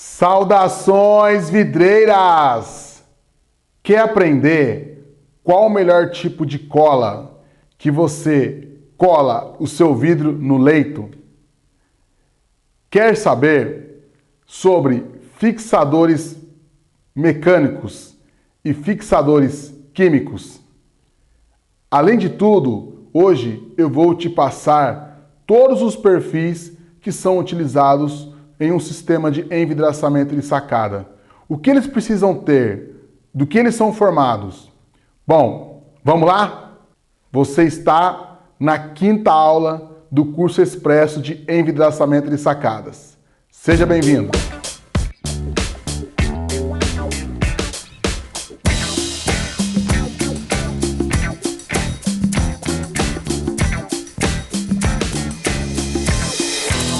Saudações, vidreiras! Quer aprender qual o melhor tipo de cola que você cola o seu vidro no leito? Quer saber sobre fixadores mecânicos e fixadores químicos? Além de tudo, hoje eu vou te passar todos os perfis que são utilizados em um sistema de envidraçamento de sacada. O que eles precisam ter? Do que eles são formados? Bom, vamos lá? Você está na 5ª aula do curso expresso de envidraçamento de sacadas. Seja bem-vindo!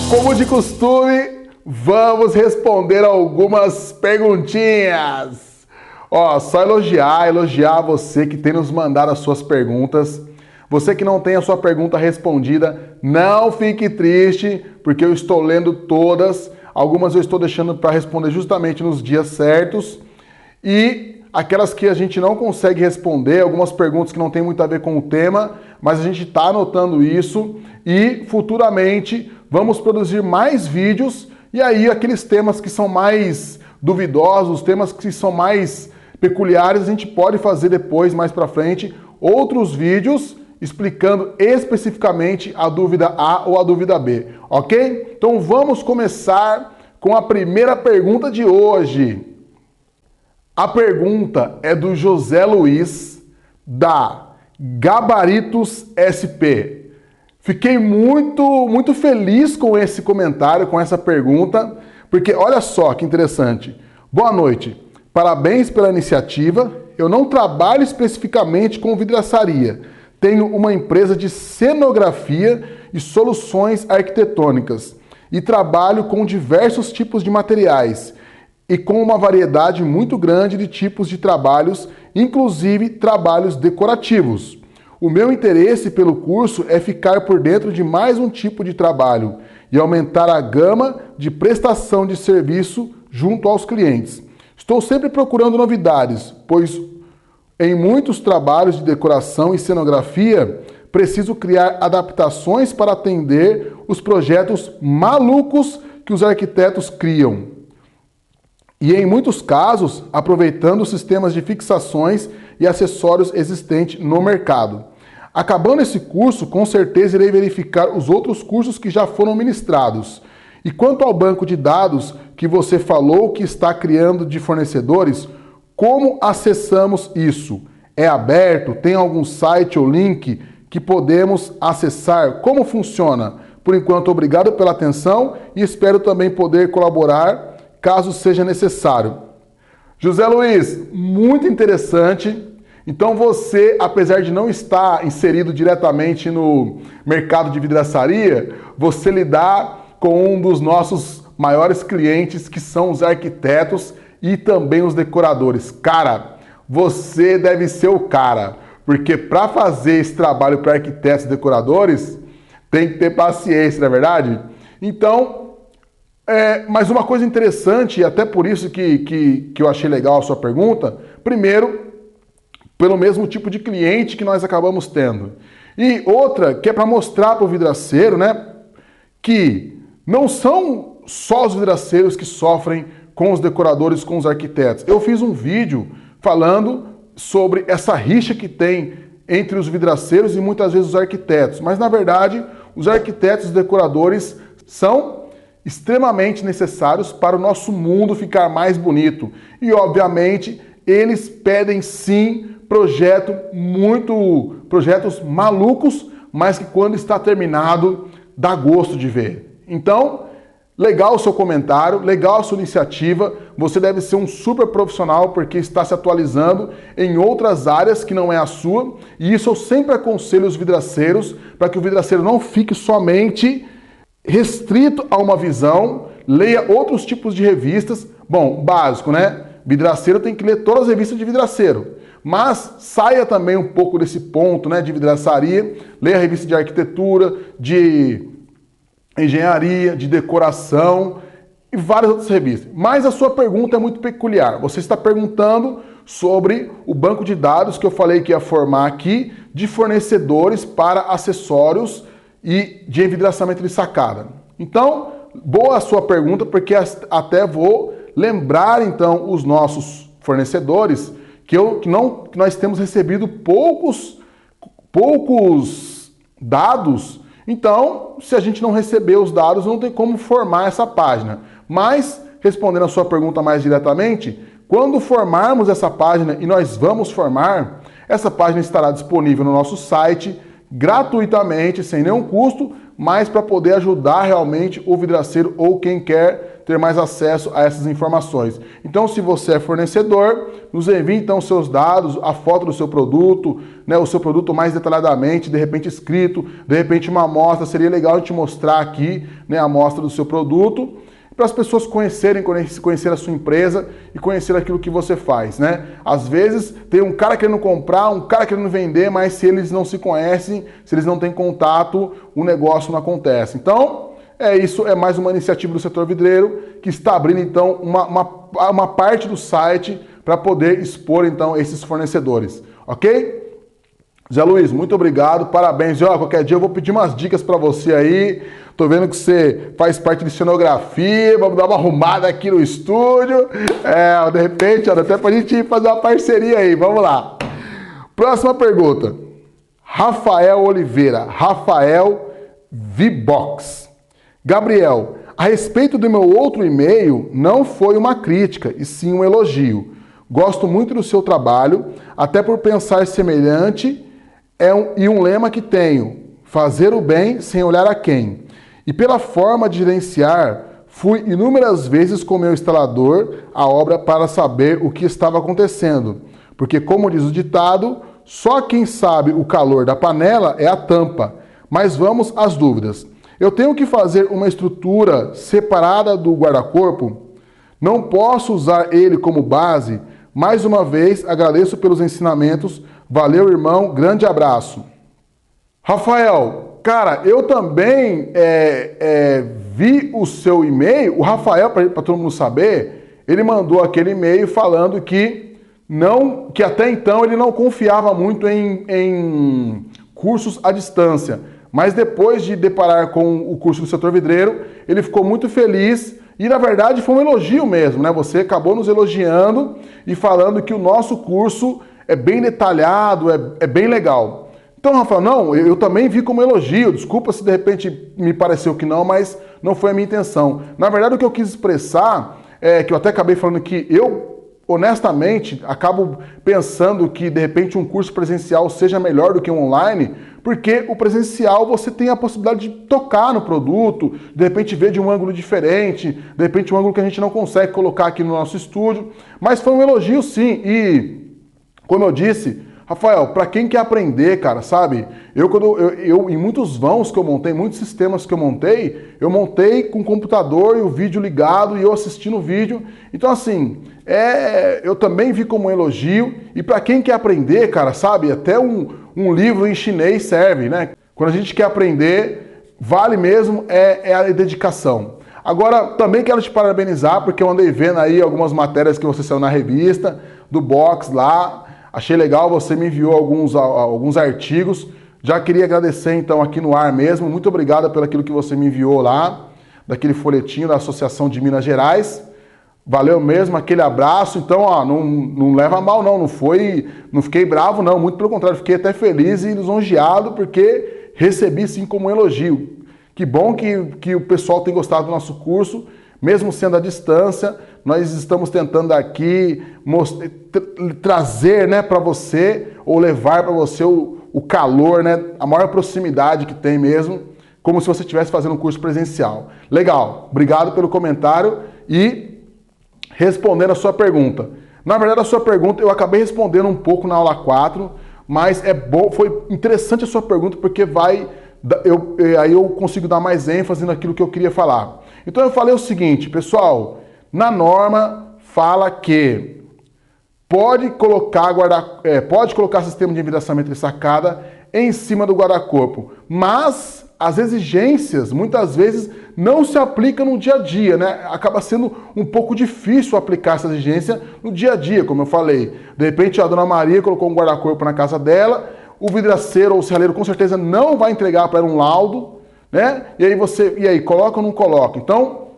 Como de costume, vamos responder algumas perguntinhas. Só elogiar você que tem nos mandado as suas perguntas. Você que não tem a sua pergunta respondida, não fique triste, porque eu estou lendo todas. Algumas eu estou deixando para responder justamente nos dias certos. E aquelas que a gente não consegue responder, algumas perguntas que não tem muito a ver com o tema, mas a gente está anotando isso e futuramente vamos produzir mais vídeos e aí aqueles temas que são mais duvidosos, temas que são mais peculiares, a gente pode fazer depois, mais para frente, outros vídeos explicando especificamente a dúvida A ou a dúvida B, ok? Então vamos começar com a primeira pergunta de hoje. A pergunta é do José Luiz, da Gabaritos SP. Fiquei muito feliz com esse comentário, com essa pergunta, porque olha só que interessante. Boa noite, parabéns pela iniciativa. Eu não trabalho especificamente com vidraçaria. Tenho uma empresa de cenografia e soluções arquitetônicas e trabalho com diversos tipos de materiais e com uma variedade muito grande de tipos de trabalhos, inclusive trabalhos decorativos. O meu interesse pelo curso é ficar por dentro de mais um tipo de trabalho e aumentar a gama de prestação de serviço junto aos clientes. Estou sempre procurando novidades, pois em muitos trabalhos de decoração e cenografia preciso criar adaptações para atender os projetos malucos que os arquitetos criam. E em muitos casos, aproveitando sistemas de fixações e acessórios existentes no mercado. Acabando esse curso, com certeza irei verificar os outros cursos que já foram ministrados. E quanto ao banco de dados que você falou que está criando de fornecedores, como acessamos isso? É aberto? Tem algum site ou link que podemos acessar? Como funciona? Por enquanto, obrigado pela atenção e espero também poder colaborar caso seja necessário. José Luiz, muito interessante. Então você, apesar de não estar inserido diretamente no mercado de vidraçaria, você lida com um dos nossos maiores clientes, que são os arquitetos e também os decoradores. Cara, você deve ser o cara, porque para fazer esse trabalho para arquitetos e decoradores, tem que ter paciência, não é verdade? Então, mas uma coisa interessante, e até por isso que eu achei legal a sua pergunta, primeiro, pelo mesmo tipo de cliente que nós acabamos tendo. E outra, que é para mostrar para o vidraceiro, né, que não são só os vidraceiros que sofrem com os decoradores, com os arquitetos. Eu fiz um vídeo falando sobre essa rixa que tem entre os vidraceiros e muitas vezes os arquitetos. Mas, na verdade, os arquitetos e os decoradores são extremamente necessários para o nosso mundo ficar mais bonito. E, obviamente, eles pedem sim projetos malucos, mas que quando está terminado dá gosto de ver. Então, legal o seu comentário, legal a sua iniciativa. Você deve ser um super profissional porque está se atualizando em outras áreas que não é a sua. E isso eu sempre aconselho os vidraceiros, para que o vidraceiro não fique somente restrito a uma visão, leia outros tipos de revistas. Bom, básico, né? Vidraceiro tem que ler todas as revistas de vidraceiro. Mas saia também um pouco desse ponto, né, de vidraçaria, leia a revista de arquitetura, de engenharia, de decoração e várias outras revistas. Mas a sua pergunta é muito peculiar. Você está perguntando sobre o banco de dados que eu falei que ia formar aqui de fornecedores para acessórios e de envidraçamento de sacada. Então, boa a sua pergunta, porque até vou lembrar então os nossos fornecedores que nós temos recebido poucos dados. Então, se a gente não receber os dados, não tem como formar essa página. Mas, respondendo a sua pergunta mais diretamente, quando formarmos essa página, e nós vamos formar, essa página estará disponível no nosso site, gratuitamente, sem nenhum custo, mas para poder ajudar realmente o vidraceiro ou quem quer ter mais acesso a essas informações. Então, se você é fornecedor, nos envie então seus dados, a foto do seu produto, né, o seu produto mais detalhadamente, de repente escrito, de repente uma amostra, seria legal a gente mostrar aqui, né, a amostra do seu produto, para as pessoas conhecer a sua empresa e conhecer aquilo que você faz, né? Às vezes tem um cara querendo comprar, um cara querendo vender, mas se eles não se conhecem, se eles não têm contato, o negócio não acontece. Então, isso é mais uma iniciativa do setor vidreiro que está abrindo então uma parte do site para poder expor então esses fornecedores, ok? Zé Luiz, muito obrigado, parabéns. E, qualquer dia eu vou pedir umas dicas para você aí. Tô vendo que você faz parte de cenografia, vamos dar uma arrumada aqui no estúdio. De repente, até pra gente fazer uma parceria aí, vamos lá. Próxima pergunta. Rafael Oliveira, Rafael Vibox. Gabriel, a respeito do meu outro e-mail, não foi uma crítica, e sim um elogio. Gosto muito do seu trabalho, até por pensar semelhante, e um lema que tenho, fazer o bem sem olhar a quem. E pela forma de gerenciar, fui inúmeras vezes com meu instalador à obra para saber o que estava acontecendo. Porque, como diz o ditado, só quem sabe o calor da panela é a tampa. Mas vamos às dúvidas. Eu tenho que fazer uma estrutura separada do guarda-corpo? Não posso usar ele como base? Mais uma vez, agradeço pelos ensinamentos. Valeu, irmão. Grande abraço. Rafael, cara, eu também vi o seu e-mail. O Rafael, para todo mundo saber, ele mandou aquele e-mail falando que até então ele não confiava muito em cursos à distância. Mas depois de deparar com o curso do setor vidreiro, ele ficou muito feliz e, na verdade, foi um elogio mesmo, né? Você acabou nos elogiando e falando que o nosso curso é bem detalhado, é bem legal. Então, Rafael, não, eu também vi como elogio. Desculpa se de repente me pareceu que não, mas não foi a minha intenção. Na verdade, o que eu quis expressar que eu até acabei falando que eu, honestamente, acabo pensando que, de repente, um curso presencial seja melhor do que um online, porque o presencial você tem a possibilidade de tocar no produto, de repente ver de um ângulo diferente, de repente um ângulo que a gente não consegue colocar aqui no nosso estúdio. Mas foi um elogio, sim, e, como eu disse, Rafael, para quem quer aprender, cara, sabe? Eu em muitos vãos que eu montei, muitos sistemas que eu montei com o computador e o vídeo ligado e eu assistindo o vídeo. Então, assim, eu também vi como um elogio. E para quem quer aprender, cara, sabe? Até um livro em chinês serve, né? Quando a gente quer aprender, vale mesmo a dedicação. Agora, também quero te parabenizar, porque eu andei vendo aí algumas matérias que você saiu na revista, do Box lá. Achei legal, você me enviou alguns artigos. Já queria agradecer, então, aqui no ar mesmo. Muito obrigado pelo aquilo que você me enviou lá, daquele folhetinho da Associação de Minas Gerais. Valeu mesmo, aquele abraço. Então, não leva mal, não fiquei bravo, não. Muito pelo contrário, fiquei até feliz e lisonjeado, porque recebi, sim, como um elogio. Que bom que o pessoal tem gostado do nosso curso, mesmo sendo à distância. Nós estamos tentando aqui trazer, né, para você, ou levar para você o calor, né, a maior proximidade que tem mesmo, como se você estivesse fazendo um curso presencial. Legal, obrigado pelo comentário e respondendo a sua pergunta. Na verdade, a sua pergunta eu acabei respondendo um pouco na aula 4, mas foi interessante a sua pergunta porque aí eu consigo dar mais ênfase naquilo que eu queria falar. Então eu falei o seguinte, pessoal, na norma fala que pode colocar sistema de envidraçamento de sacada em cima do guarda-corpo, mas as exigências, muitas vezes, não se aplicam no dia a dia, né? Acaba sendo um pouco difícil aplicar essa exigência no dia a dia, como eu falei. De repente, a dona Maria colocou um guarda-corpo na casa dela, o vidraceiro ou o serralheiro com certeza não vai entregar para ela um laudo, né? E aí, coloca ou não coloca? Então,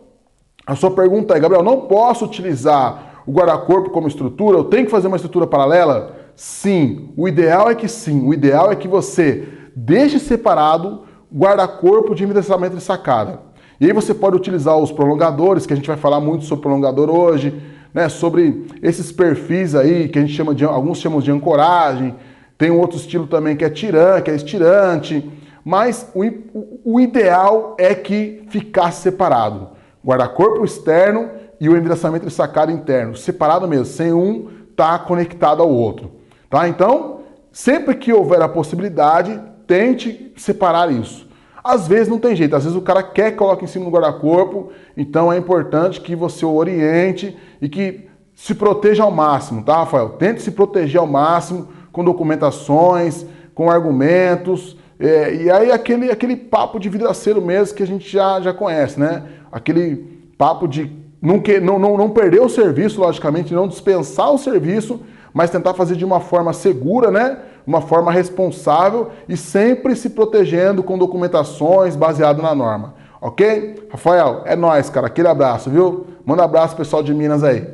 a sua pergunta é, Gabriel, não posso utilizar o guarda-corpo como estrutura? Eu tenho que fazer uma estrutura paralela? Sim, o ideal é que sim. O ideal é que você deixe separado guarda-corpo de envidraçamento de sacada. E aí você pode utilizar os prolongadores, que a gente vai falar muito sobre prolongador hoje, né? Sobre esses perfis aí, que a gente chama de, alguns chamam de ancoragem, tem um outro estilo também que é tirante, que é estirante, mas o ideal é que ficasse separado. Guarda-corpo externo e o envidraçamento de sacada interno, separado mesmo, sem um estar conectado ao outro. Tá? Então, sempre que houver a possibilidade, tente separar isso. Às vezes não tem jeito, às vezes o cara quer que coloque em cima do guarda-corpo, então é importante que você o oriente e que se proteja ao máximo, tá, Rafael? Tente se proteger ao máximo com documentações, com argumentos, e aí aquele papo de vidraceiro mesmo que a gente já conhece, né? Aquele papo de não perder o serviço, logicamente, não dispensar o serviço, mas tentar fazer de uma forma segura, né? Uma forma responsável e sempre se protegendo com documentações baseadas na norma. Ok? Rafael, é nóis, cara. Aquele abraço, viu? Manda um abraço pessoal de Minas aí.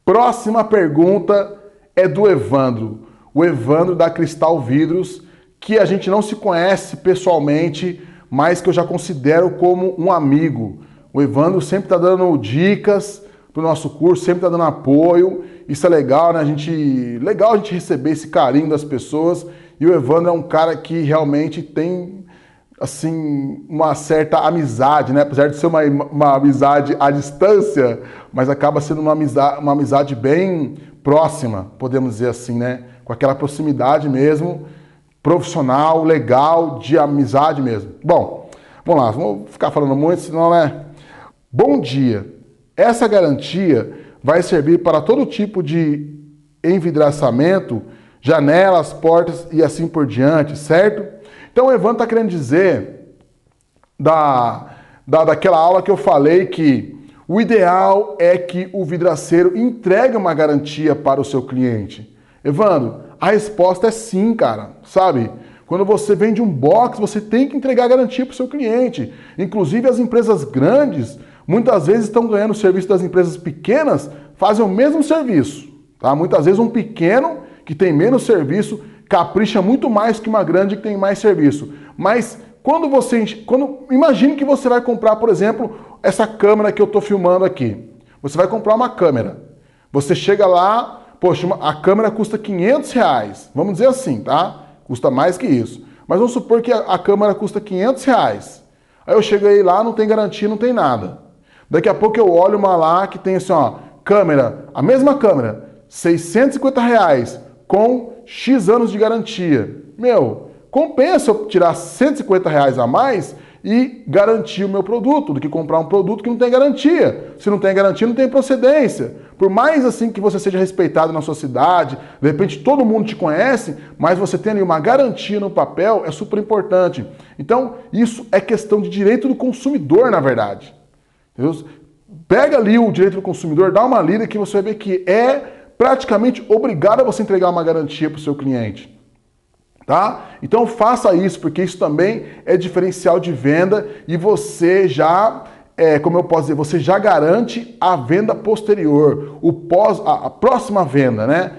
Próxima pergunta é do Evandro. O Evandro da Cristal Vidros, que a gente não se conhece pessoalmente, mas que eu já considero como um amigo. O Evandro sempre está dando dicas para o nosso curso, sempre está dando apoio. Isso é legal, né? Legal a gente receber esse carinho das pessoas. E o Evandro é um cara que realmente tem, assim, uma certa amizade, né? Apesar de ser uma amizade à distância, mas acaba sendo uma amizade bem próxima, podemos dizer assim, né? Com aquela proximidade mesmo, profissional, legal, de amizade mesmo. Bom, vamos lá, vamos ficar falando muito, senão, né? Bom dia. Essa garantia vai servir para todo tipo de envidraçamento, janelas, portas e assim por diante, certo? Então o Evandro está querendo dizer daquela aula que eu falei que o ideal é que o vidraceiro entregue uma garantia para o seu cliente. Evandro, a resposta é sim, cara, sabe? Quando você vende um box, você tem que entregar a garantia para o seu cliente. Inclusive as empresas grandes, muitas vezes estão ganhando o serviço das empresas pequenas, fazem o mesmo serviço. Tá? Muitas vezes um pequeno que tem menos serviço capricha muito mais que uma grande que tem mais serviço. Mas imagine que você vai comprar, por exemplo, essa câmera que eu estou filmando aqui. Você vai comprar uma câmera. Você chega lá, poxa, a câmera custa R$500. Vamos dizer assim, tá? Custa mais que isso. Mas vamos supor que a câmera custa R$500. Aí eu chego aí lá, não tem garantia, não tem nada. Daqui a pouco eu olho uma lá que tem assim, ó, câmera, a mesma câmera, R$650 com X anos de garantia. Meu, compensa eu tirar R$150 a mais e garantir o meu produto do que comprar um produto que não tem garantia. Se não tem garantia, não tem procedência. Por mais assim que você seja respeitado na sua cidade, de repente todo mundo te conhece, mas você tem ali uma garantia no papel, é super importante. Então, isso é questão de direito do consumidor, na verdade. Entendeu? Pega ali o direito do consumidor, dá uma lida que você vai ver que é praticamente obrigado a você entregar uma garantia para o seu cliente. Tá? Então faça isso, porque isso também é diferencial de venda e você já, como eu posso dizer, você já garante a venda posterior, a próxima venda, né?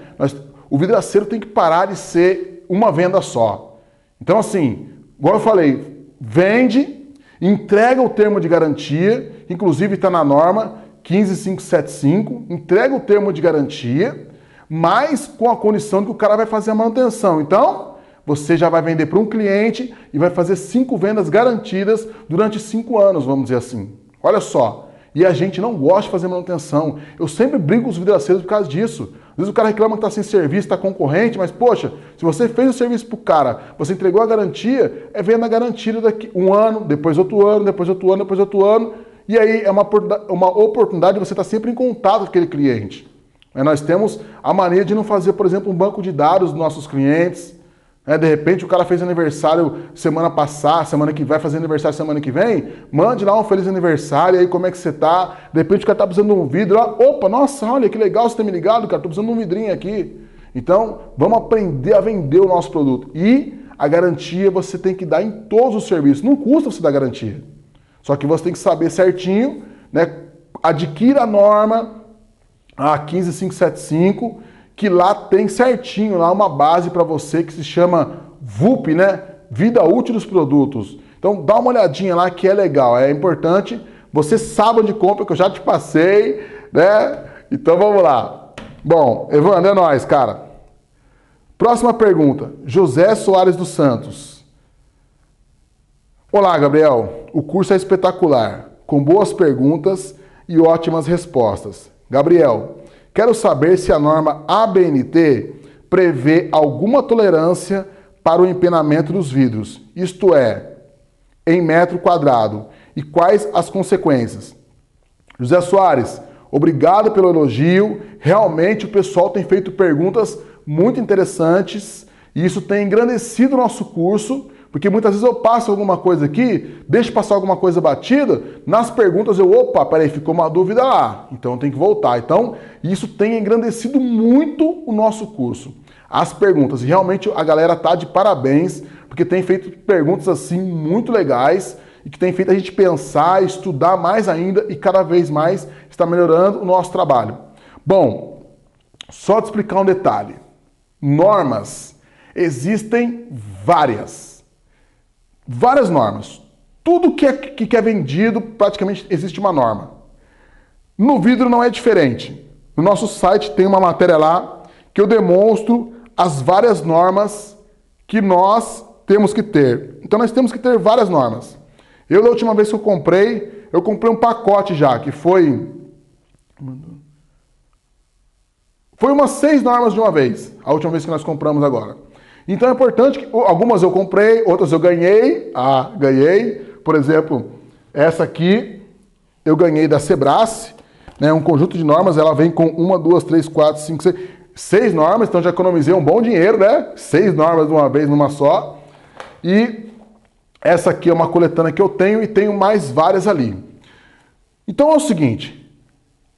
O vidraceiro tem que parar de ser uma venda só. Então assim, igual eu falei, vende, entrega o termo de garantia, inclusive está na norma 15575, entrega o termo de garantia, mas com a condição de que o cara vai fazer a manutenção. Então, você já vai vender para um cliente e vai fazer 5 vendas garantidas durante 5 anos, vamos dizer assim. Olha só. E a gente não gosta de fazer manutenção. Eu sempre brigo com os vidraceiros por causa disso. Às vezes o cara reclama que está sem serviço, está concorrente, mas poxa, se você fez o serviço para o cara, você entregou a garantia, é venda garantida daqui 1 ano, depois outro ano, depois outro ano, depois outro ano. E aí é uma oportunidade de você estar sempre em contato com aquele cliente. Nós temos a mania de não fazer, por exemplo, um banco de dados dos nossos clientes. né? De repente o cara fez aniversário semana passada, semana que vai fazer aniversário semana que vem, mande lá um feliz aniversário, aí como é que você tá? De repente o cara tá precisando de um vidro, lá, opa, nossa, olha que legal você ter me ligado, cara, tô precisando de um vidrinho aqui. Então, vamos aprender a vender o nosso produto. E a garantia você tem que dar em todos os serviços. Não custa você dar garantia. Só que você tem que saber certinho, né? Adquira a norma a 15575, que lá tem certinho lá uma base para você que se chama VUP, né? Vida útil dos produtos. Então dá uma olhadinha lá que é legal, é importante. Você sabe onde compra, que eu já te passei, né? Então vamos lá. Bom, Evandro, é nóis, cara. Próxima pergunta. José Soares dos Santos. Olá, Gabriel. O curso é espetacular, com boas perguntas e ótimas respostas. Gabriel, quero saber se a norma ABNT prevê alguma tolerância para o empenamento dos vidros, isto é, em metro quadrado, e quais as consequências. José Soares, obrigado pelo elogio. Realmente o pessoal tem feito perguntas muito interessantes e isso tem engrandecido o nosso curso, porque muitas vezes eu passo alguma coisa aqui, deixo passar alguma coisa batida, nas perguntas opa, peraí, ficou uma dúvida lá, então tem que voltar. Então, isso tem engrandecido muito o nosso curso. As perguntas, e realmente a galera tá de parabéns, porque tem feito perguntas assim muito legais e que tem feito a gente pensar, estudar mais ainda e cada vez mais está melhorando o nosso trabalho. Bom, só te explicar um detalhe. Normas, existem várias normas. Tudo que é vendido, praticamente existe uma norma. No vidro não é diferente. No nosso site tem uma matéria lá que eu demonstro as várias normas que nós temos que ter. Então nós temos que ter várias normas. Da última vez que eu comprei um pacote já, que foi umas 6 normas de uma vez, a última vez que nós compramos agora. Então é importante que algumas eu comprei, outras eu ganhei. Ganhei. Por exemplo, essa aqui eu ganhei da Sebrae, né? Um conjunto de normas, ela vem com 1, 2, 3, 4, 5, 6 normas, então já economizei um bom dinheiro, né? 6 normas de uma vez numa só. E essa aqui é uma coletânea que eu tenho e tenho mais várias ali. Então é o seguinte,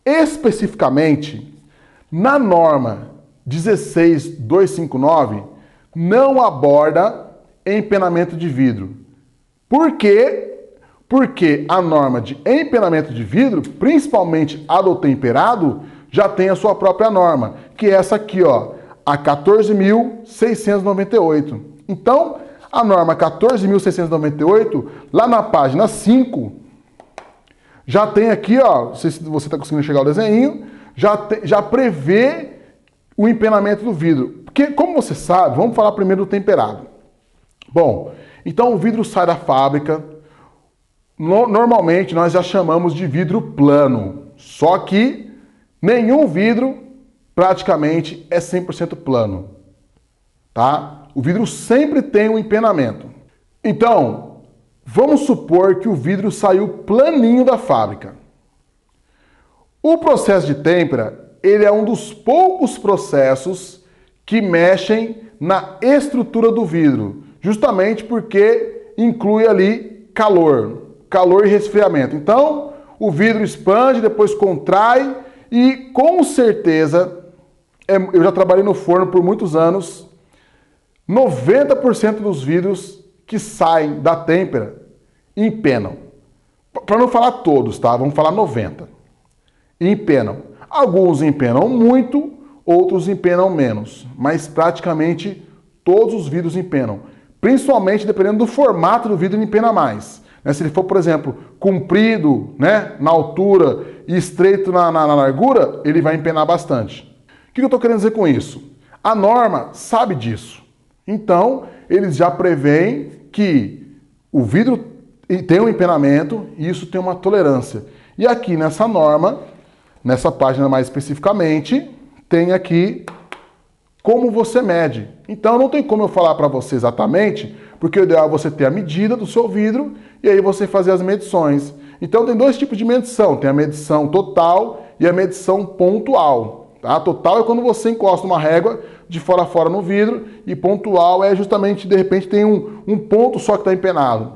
especificamente, na norma 16259, não aborda empenamento de vidro. Por quê? Porque a norma de empenamento de vidro, principalmente a do temperado, já tem a sua própria norma, que é essa aqui, ó, a 14.698. Então, a norma 14.698, lá na página 5, já tem aqui, ó, não sei se você está conseguindo enxergar o desenho, já prevê o empenamento do vidro. Porque, como você sabe, vamos falar primeiro do temperado. Bom, então o vidro sai da fábrica, normalmente nós já chamamos de vidro plano, só que nenhum vidro praticamente é 100% plano, tá? O vidro sempre tem um empenamento. Então, vamos supor que o vidro saiu planinho da fábrica. O processo de têmpera, ele é um dos poucos processos que mexem na estrutura do vidro, justamente porque inclui ali calor e resfriamento. Então, o vidro expande, depois contrai e com certeza, eu já trabalhei no forno por muitos anos, 90% dos vidros que saem da têmpera empenam. Para não falar todos, tá? Vamos falar 90%. Empenam. Alguns empenam muito, outros empenam menos, mas praticamente todos os vidros empenam. Principalmente dependendo do formato do vidro, ele empena mais. Se ele for, por exemplo, comprido, né, na altura e estreito na largura, ele vai empenar bastante. O que eu estou querendo dizer com isso? A norma sabe disso. Então, eles já preveem que o vidro tem um empenamento e isso tem uma tolerância. E aqui nessa norma, nessa página mais especificamente, tem aqui como você mede. Então não tem como eu falar para você exatamente, porque o ideal é você ter a medida do seu vidro e aí você fazer as medições. Então tem dois tipos de medição, tem a medição total e a medição pontual, Tá? Total é quando você encosta uma régua de fora a fora no vidro e pontual é justamente, de repente, tem um ponto só que está empenado.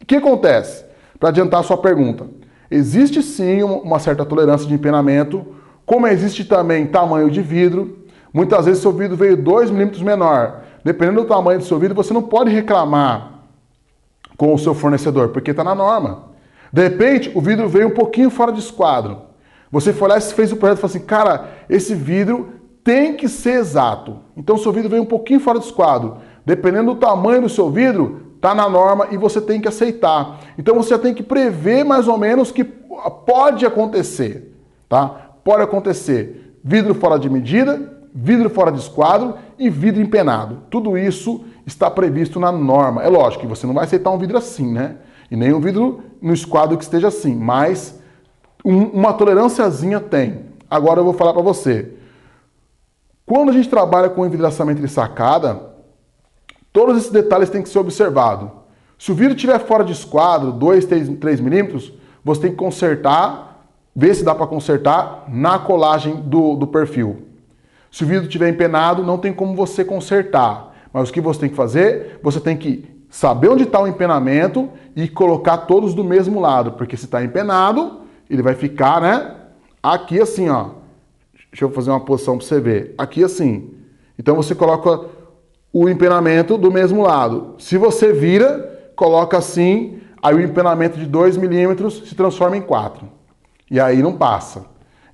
O que acontece? Para adiantar a sua pergunta, existe sim uma certa tolerância de empenamento, como existe também tamanho de vidro. Muitas vezes seu vidro veio 2 milímetros menor. Dependendo do tamanho do seu vidro, você não pode reclamar com o seu fornecedor, porque está na norma. De repente, o vidro veio um pouquinho fora de esquadro. Você foi lá e fez o projeto e falou assim, cara, esse vidro tem que ser exato. Então, seu vidro veio um pouquinho fora de esquadro. Dependendo do tamanho do seu vidro, está na norma e você tem que aceitar. Então, você já tem que prever mais ou menos que pode acontecer, tá? Pode acontecer vidro fora de medida, vidro fora de esquadro e vidro empenado. Tudo isso está previsto na norma. É lógico que você não vai aceitar um vidro assim, né? E nem um vidro no esquadro que esteja assim, mas uma tolerânciazinha tem. Agora eu vou falar para você. Quando a gente trabalha com envidraçamento de sacada, todos esses detalhes têm que ser observados. Se o vidro estiver fora de esquadro, 2, 3 milímetros, você tem que consertar, ver se dá para consertar na colagem do perfil. Se o vidro estiver empenado, não tem como você consertar. Mas o que você tem que fazer? Você tem que saber onde está o empenamento e colocar todos do mesmo lado. Porque se está empenado, ele vai ficar, né? Aqui assim, ó. Deixa eu fazer uma posição para você ver. Aqui assim. Então você coloca o empenamento do mesmo lado. Se você vira, coloca assim, aí o empenamento de 2 milímetros se transforma em 4. E aí não passa.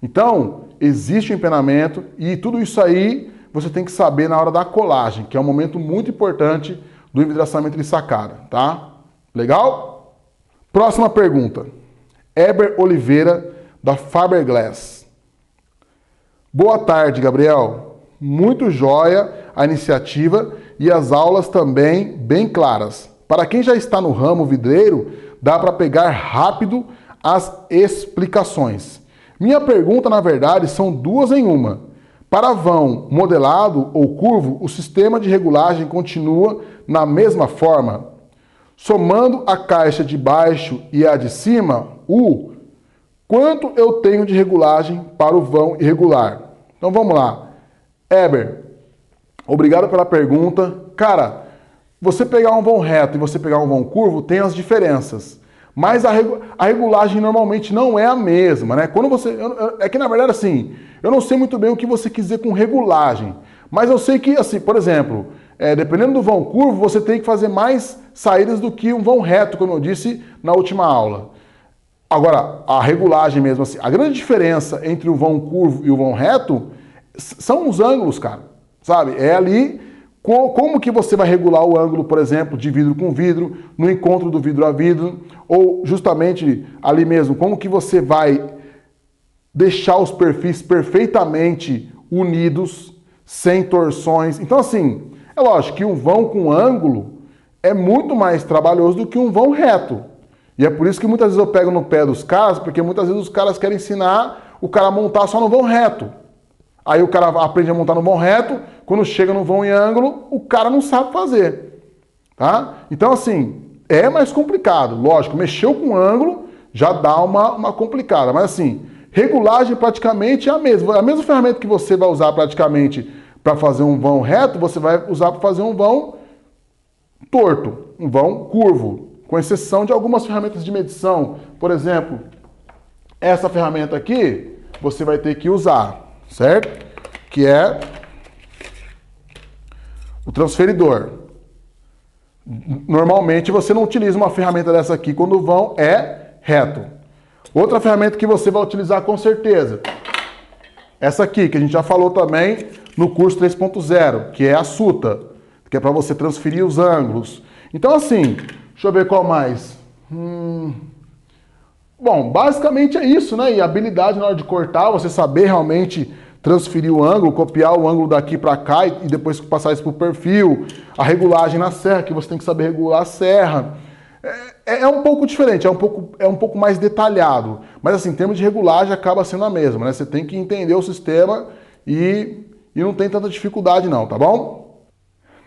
Então, existe o empenamento e tudo isso aí você tem que saber na hora da colagem, que é um momento muito importante do envidraçamento de sacada, tá? Legal? Próxima pergunta. Heber Oliveira, da Faberglass. Boa tarde, Gabriel. Muito jóia a iniciativa e as aulas também bem claras. Para quem já está no ramo vidreiro, dá para pegar rápido as explicações. Minha pergunta, na verdade, são duas em uma. Para vão modelado ou curvo, o sistema de regulagem continua na mesma forma? Somando a caixa de baixo e a de cima, quanto eu tenho de regulagem para o vão irregular? Então vamos lá. Heber, obrigado pela pergunta. Cara, você pegar um vão reto e você pegar um vão curvo tem as diferenças. Mas a regulagem normalmente não é a mesma, né? Quando você... É que, na verdade, assim, eu não sei muito bem o que você quis dizer com regulagem. Mas eu sei que, assim, por exemplo, dependendo do vão curvo, você tem que fazer mais saídas do que um vão reto, como eu disse na última aula. Agora, a regulagem mesmo, assim, a grande diferença entre o vão curvo e o vão reto são os ângulos, cara. Sabe? É ali... Como que você vai regular o ângulo, por exemplo, de vidro com vidro, no encontro do vidro a vidro, ou justamente ali mesmo, como que você vai deixar os perfis perfeitamente unidos, sem torções. Então, assim, é lógico que um vão com ângulo é muito mais trabalhoso do que um vão reto. E é por isso que muitas vezes eu pego no pé dos caras, porque muitas vezes os caras querem ensinar o cara a montar só no vão reto. Aí o cara aprende a montar no vão reto, quando chega no vão em ângulo, o cara não sabe fazer, tá? Então, assim, é mais complicado. Lógico, mexeu com ângulo, já dá uma complicada. Mas, assim, regulagem praticamente é a mesma. A mesma ferramenta que você vai usar praticamente para fazer um vão reto, você vai usar para fazer um vão torto, um vão curvo, com exceção de algumas ferramentas de medição. Por exemplo, essa ferramenta aqui, você vai ter que usar, certo? Que é o transferidor. Normalmente você não utiliza uma ferramenta dessa aqui quando o vão é reto. Outra ferramenta que você vai utilizar com certeza, essa aqui, que a gente já falou também no curso 3.0, que é a suta, que é para você transferir os ângulos. Então assim, deixa eu ver qual mais. Bom, basicamente é isso, né? E a habilidade na hora de cortar, você saber realmente transferir o ângulo, copiar o ângulo daqui para cá e depois passar isso para o perfil. A regulagem na serra, que você tem que saber regular a serra. É um pouco diferente, é um pouco mais detalhado. Mas assim, em termos de regulagem, acaba sendo a mesma, né? Você tem que entender o sistema e não tem tanta dificuldade não, tá bom?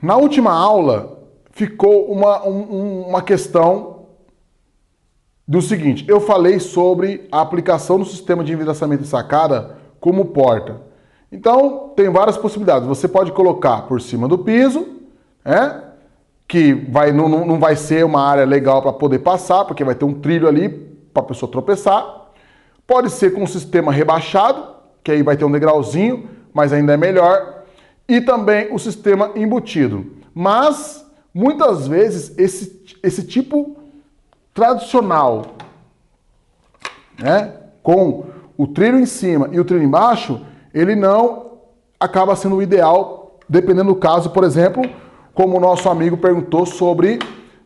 Na última aula, ficou uma questão do seguinte, eu falei sobre a aplicação do sistema de envidraçamento de sacada como porta. Então, tem várias possibilidades. Você pode colocar por cima do piso, né? Que não vai ser uma área legal para poder passar, porque vai ter um trilho ali para a pessoa tropeçar. Pode ser com um sistema rebaixado, que aí vai ter um degrauzinho, mas ainda é melhor. E também o sistema embutido. Mas, muitas vezes, esse tipo tradicional, né, com o trilho em cima e o trilho embaixo, ele não acaba sendo o ideal, dependendo do caso, por exemplo, como o nosso amigo perguntou sobre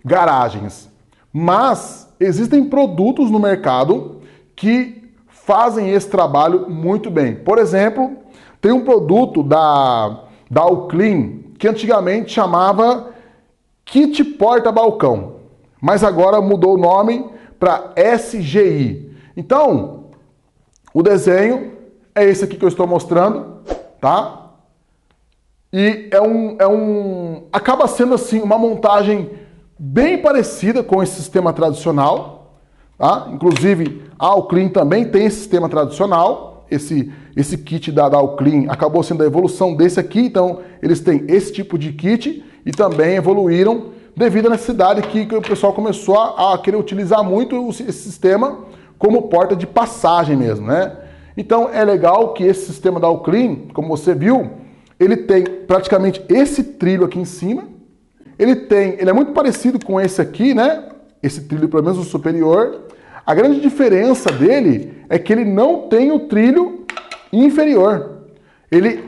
garagens. Mas existem produtos no mercado que fazem esse trabalho muito bem. Por exemplo, tem um produto da Alclean que antigamente chamava Kit Porta-Balcão, mas agora mudou o nome para SGI. Então, o desenho é esse aqui que eu estou mostrando, tá? E acaba sendo assim uma montagem bem parecida com esse sistema tradicional, tá? Inclusive a Alclean também tem esse sistema tradicional. Esse kit da Alclean acabou sendo a evolução desse aqui, então eles têm esse tipo de kit e também evoluíram devido à necessidade que o pessoal começou a querer utilizar muito esse sistema como porta de passagem mesmo, né? Então é legal que esse sistema da Alclean, como você viu, ele tem praticamente esse trilho aqui em cima. Ele é muito parecido com esse aqui, né? Esse trilho, pelo menos o superior. A grande diferença dele é que ele não tem o trilho inferior. Ele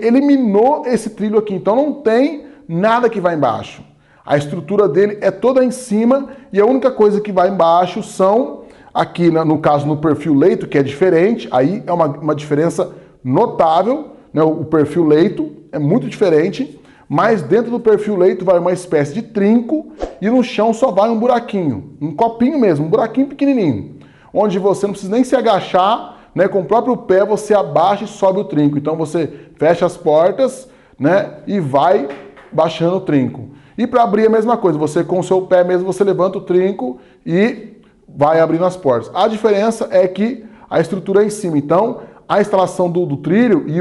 eliminou esse trilho aqui, então não tem nada que vai embaixo. A estrutura dele é toda em cima e a única coisa que vai embaixo são, aqui no caso no perfil leito, que é diferente, aí é uma diferença notável, né? O perfil leito é muito diferente, mas dentro do perfil leito vai uma espécie de trinco e no chão só vai um buraquinho, um copinho mesmo, um buraquinho pequenininho, onde você não precisa nem se agachar, né? Com o próprio pé você abaixa e sobe o trinco. Então você fecha as portas, né? E vai baixando o trinco. E para abrir a mesma coisa, você com o seu pé mesmo, você levanta o trinco e vai abrindo as portas. A diferença é que a estrutura é em cima, então a instalação do trilho e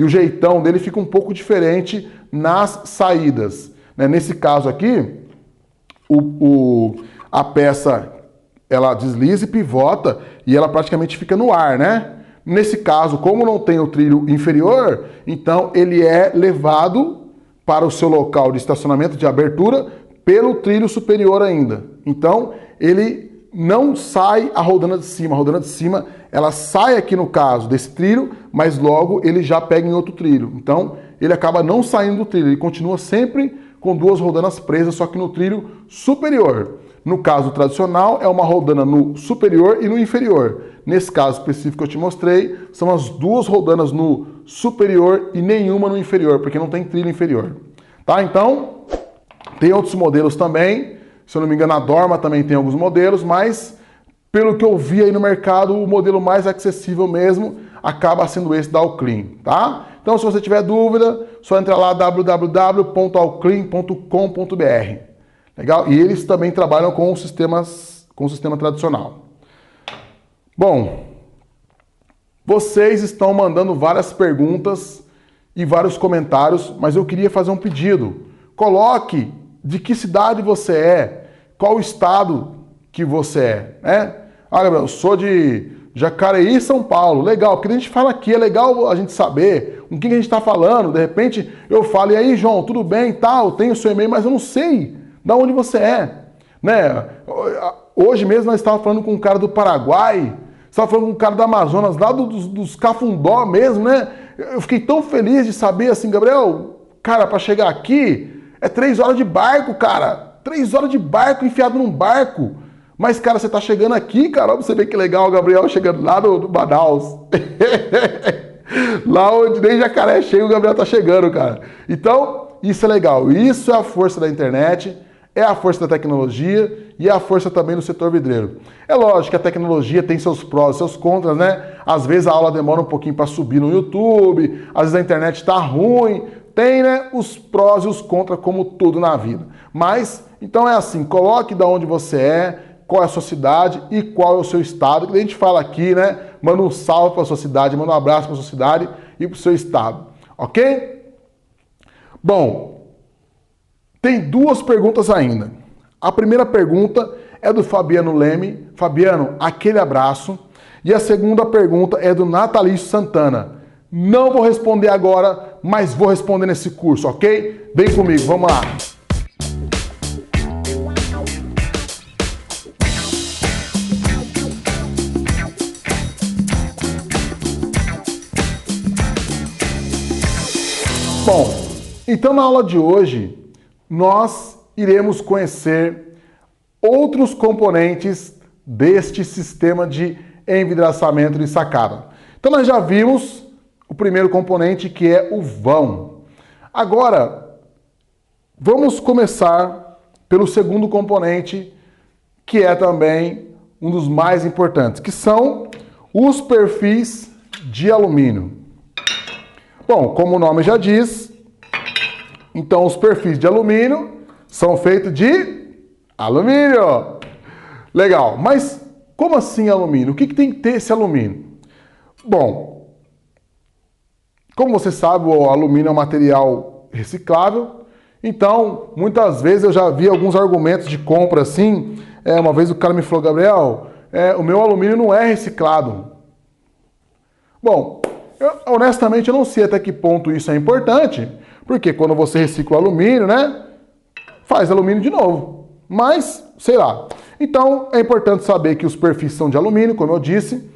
o jeitão dele fica um pouco diferente nas saídas, né? Nesse caso aqui, a peça ela desliza e pivota e ela praticamente fica no ar, né? Nesse caso, como não tem o trilho inferior, então ele é levado para o seu local de estacionamento, de abertura, pelo trilho superior ainda. Então, ele não sai a rodana de cima. A rodana de cima, ela sai aqui no caso desse trilho, mas logo ele já pega em outro trilho. Então, ele acaba não saindo do trilho. Ele continua sempre com duas rodanas presas, só que no trilho superior. No caso tradicional, é uma rodana no superior e no inferior. Nesse caso específico que eu te mostrei, são as duas rodanas no superior e nenhuma no inferior, porque não tem trilho inferior. Tá? Então, tem outros modelos também. Se eu não me engano, a Dorma também tem alguns modelos, mas pelo que eu vi aí no mercado, o modelo mais acessível mesmo acaba sendo esse da Alclean, tá? Então, se você tiver dúvida, só entra lá www.alclean.com.br. Legal? E eles também trabalham com o sistema tradicional. Bom, vocês estão mandando várias perguntas e vários comentários, mas eu queria fazer um pedido. Coloque de que cidade você é, qual o estado que você é, né? Ah, Gabriel, eu sou de Jacareí, São Paulo. Legal, porque a gente fala aqui, é legal a gente saber com quem a gente está falando. De repente eu falo, e aí, João, tudo bem, tal, tenho o seu e-mail, mas eu não sei de onde você é, né? Hoje mesmo nós estávamos falando com um cara do Paraguai, estava falando com um cara do Amazonas, lá dos Cafundó mesmo, né? Eu fiquei tão feliz de saber assim, Gabriel, cara, para chegar aqui é 3 horas de barco, cara. 3 horas de barco enfiado num barco. Mas, cara, você tá chegando aqui, cara, você vê que legal o Gabriel chegando lá no Manaus. Lá onde nem jacaré chega, o Gabriel tá chegando, cara. Então, isso é legal. Isso é a força da internet, é a força da tecnologia e é a força também do setor vidreiro. É lógico que a tecnologia tem seus prós e seus contras, né? Às vezes a aula demora um pouquinho para subir no YouTube, às vezes a internet tá ruim. Tem, né, os prós e os contras, como tudo na vida. Mas, então é assim, coloque de onde você é, qual é a sua cidade e qual é o seu estado, que a gente fala aqui, né, Manda um salve para sua cidade, manda um abraço para sua cidade e para o seu estado, ok? Bom, tem duas perguntas ainda. A primeira pergunta é do Fabiano Leme. Fabiano, aquele abraço. E a segunda pergunta é do Natalício Santana. Não vou responder agora, mas vou responder nesse curso, ok? Vem comigo, vamos lá. Bom, então na aula de hoje, nós iremos conhecer outros componentes deste sistema de envidraçamento de sacada. Então nós já vimos o primeiro componente, que é o vão. Agora, vamos começar pelo segundo componente, que é também um dos mais importantes, que são os perfis de alumínio. Bom, como o nome já diz, então os perfis de alumínio são feitos de alumínio. Legal, mas como assim alumínio? O que tem que ter esse alumínio? Bom, como você sabe, o alumínio é um material reciclável, então muitas vezes eu já vi alguns argumentos de compra assim. Uma vez o cara me falou, Gabriel, o meu alumínio não é reciclado. Bom, honestamente eu não sei até que ponto isso é importante, porque quando você recicla o alumínio, né, faz alumínio de novo. Mas, sei lá. Então, é importante saber que os perfis são de alumínio, como eu disse,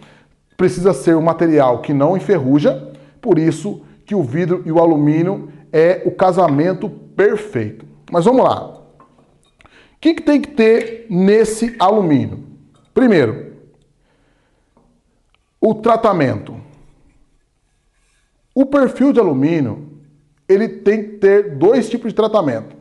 precisa ser um material que não enferruja, por isso que o vidro e o alumínio é o casamento perfeito. Mas vamos lá. O que tem que ter nesse alumínio? Primeiro, o tratamento. O perfil de alumínio, ele tem que ter dois tipos de tratamento.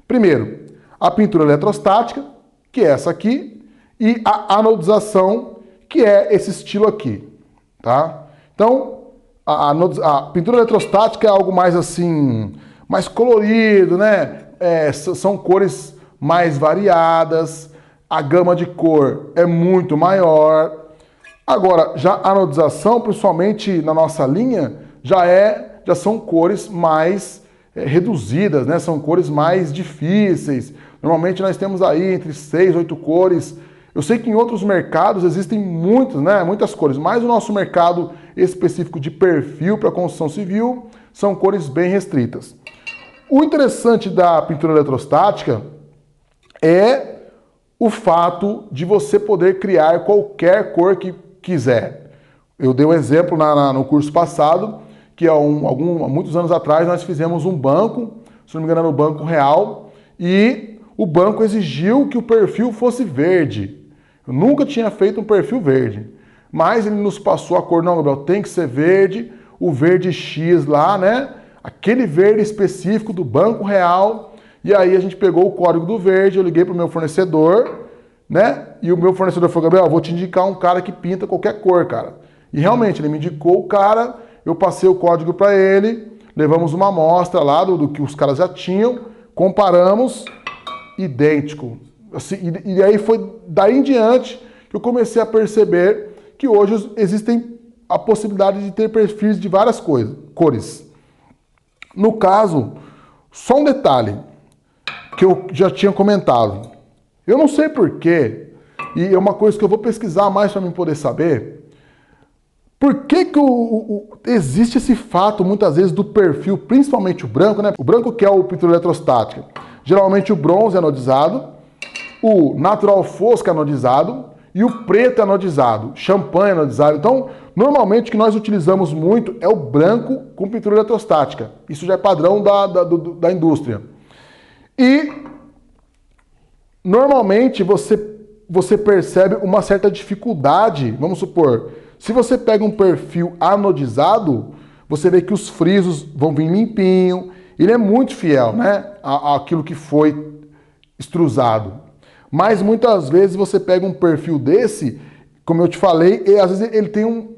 Primeiro, a pintura eletrostática, que é essa aqui, e a anodização, que é esse estilo aqui, tá? Então, a pintura eletrostática é algo mais assim, mais colorido, né? São cores mais variadas, a gama de cor é muito maior. Agora, já a anodização, principalmente na nossa linha, já são cores mais reduzidas, né? São cores mais difíceis. Normalmente nós temos aí entre 6 e 8 cores. Eu sei que em outros mercados existem muitas cores, mas o nosso mercado específico de perfil para construção civil são cores bem restritas. O interessante da pintura eletrostática é o fato de você poder criar qualquer cor que quiser. Eu dei um exemplo no curso passado, que há muitos anos atrás nós fizemos um banco, se não me engano era o Banco Real, e o banco exigiu que o perfil fosse verde. Eu nunca tinha feito um perfil verde, mas ele nos passou a cor, não, Gabriel, tem que ser verde, o verde X lá, né? Aquele verde específico do Banco Real, e aí a gente pegou o código do verde, eu liguei para o meu fornecedor, né? E o meu fornecedor falou, Gabriel, vou te indicar um cara que pinta qualquer cor, cara. E realmente, ele me indicou o cara, eu passei o código para ele, levamos uma amostra lá do que os caras já tinham, comparamos, idêntico. Assim, e aí foi daí em diante que eu comecei a perceber que hoje existem a possibilidade de ter perfis de várias cores. No caso, só um detalhe que eu já tinha comentado. Eu não sei porquê, e é uma coisa que eu vou pesquisar mais para mim poder saber. Por que existe esse fato, muitas vezes, do perfil, principalmente o branco, né? O branco que é o pintura eletrostática. Geralmente o bronze é anodizado, o natural fosco é anodizado e o preto é anodizado, champanhe é anodizado. Então, normalmente o que nós utilizamos muito é o branco com pintura eletrostática. Isso já é padrão da indústria. E, normalmente, você percebe uma certa dificuldade, vamos supor, se você pega um perfil anodizado, você vê que os frisos vão vir limpinho, ele é muito fiel, né, àquilo que foi extrusado. Mas muitas vezes você pega um perfil desse, como eu te falei, e às vezes ele tem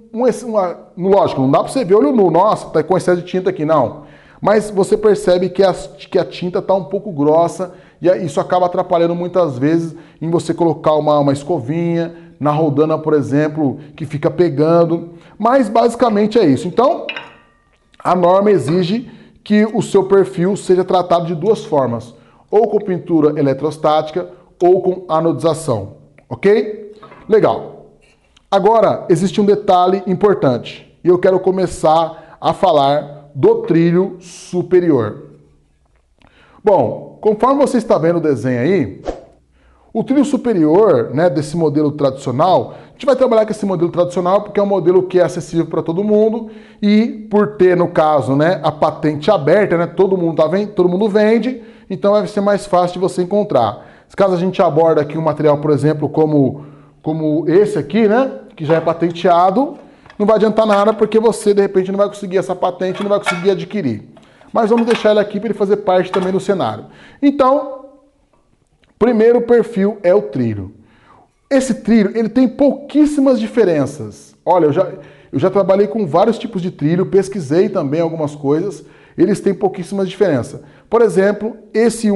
lógico, não dá para você ver olho nu, nossa, tá com excesso de tinta aqui, não. Mas você percebe que a tinta está um pouco grossa e isso acaba atrapalhando muitas vezes em você colocar uma escovinha, na roldana, por exemplo, que fica pegando, mas basicamente é isso. Então, a norma exige que o seu perfil seja tratado de duas formas, ou com pintura eletrostática ou com anodização, ok? Legal. Agora, existe um detalhe importante, e eu quero começar a falar do trilho superior. Bom, conforme você está vendo o desenho aí, o trilho superior, né, desse modelo tradicional, a gente vai trabalhar com esse modelo tradicional porque é um modelo que é acessível para todo mundo e por ter, no caso, né, a patente aberta, né, todo mundo vende, então vai ser mais fácil de você encontrar. Caso a gente aborda aqui um material, por exemplo, como esse aqui, né, que já é patenteado, não vai adiantar nada porque você, de repente, não vai conseguir essa patente, não vai conseguir adquirir. Mas vamos deixar ele aqui para ele fazer parte também do cenário. Então, primeiro perfil é o trilho. Esse trilho, ele tem pouquíssimas diferenças. Olha, eu já trabalhei com vários tipos de trilho, pesquisei também algumas coisas, eles têm pouquíssimas diferenças. Por exemplo, esse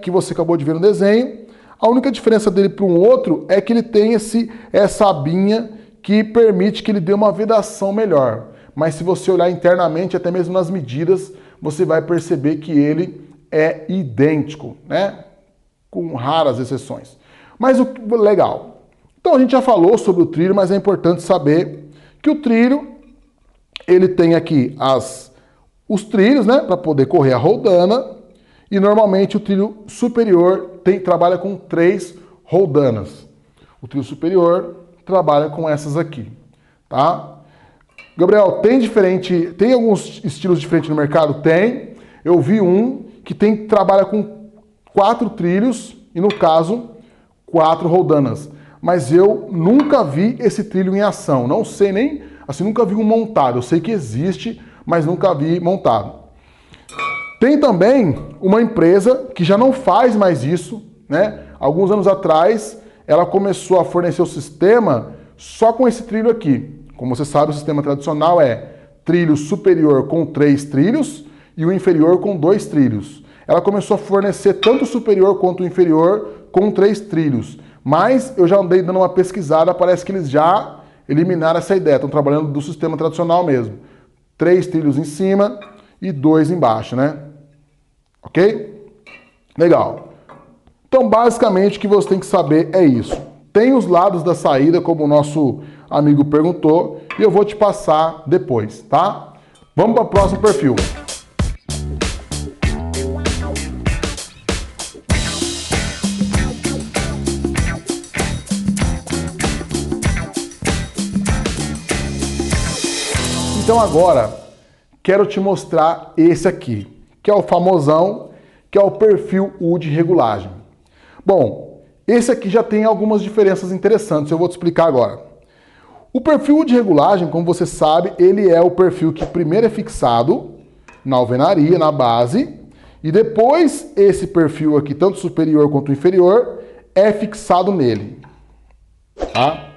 que você acabou de ver no desenho, a única diferença dele para um outro é que ele tem essa abinha que permite que ele dê uma vedação melhor. Mas se você olhar internamente, até mesmo nas medidas, você vai perceber que ele é idêntico, né? Com raras exceções. Mas o legal. Então a gente já falou sobre o trilho, mas é importante saber que o trilho, ele tem aqui os trilhos, né? Para poder correr a roldana. E normalmente o trilho superior trabalha com 3 roldanas. O trilho superior trabalha com essas aqui, tá? Gabriel, tem alguns estilos diferentes no mercado? Tem. Eu vi um que trabalha com 4 trilhos e, no caso, 4 roldanas. Mas eu nunca vi esse trilho em ação. Não sei nem, assim, nunca vi um montado. Eu sei que existe, mas nunca vi montado. Tem também uma empresa que já não faz mais isso, né? Alguns anos atrás, ela começou a fornecer o sistema só com esse trilho aqui. Como você sabe, o sistema tradicional é trilho superior com 3 trilhos e o inferior com 2 trilhos. Ela começou a fornecer tanto o superior quanto o inferior com 3 trilhos. Mas eu já andei dando uma pesquisada, parece que eles já eliminaram essa ideia. Estão trabalhando do sistema tradicional mesmo. 3 trilhos em cima e 2 embaixo, né? Ok? Legal. Então, basicamente, o que você tem que saber é isso. Tem os lados da saída, como o nosso amigo perguntou, e eu vou te passar depois, tá? Vamos para o próximo perfil. Então agora, quero te mostrar esse aqui, que é o famosão, que é o perfil U de regulagem. Bom, esse aqui já tem algumas diferenças interessantes, eu vou te explicar agora. O perfil U de regulagem, como você sabe, ele é o perfil que primeiro é fixado na alvenaria, na base, e depois esse perfil aqui, tanto superior quanto inferior, é fixado nele. Tá?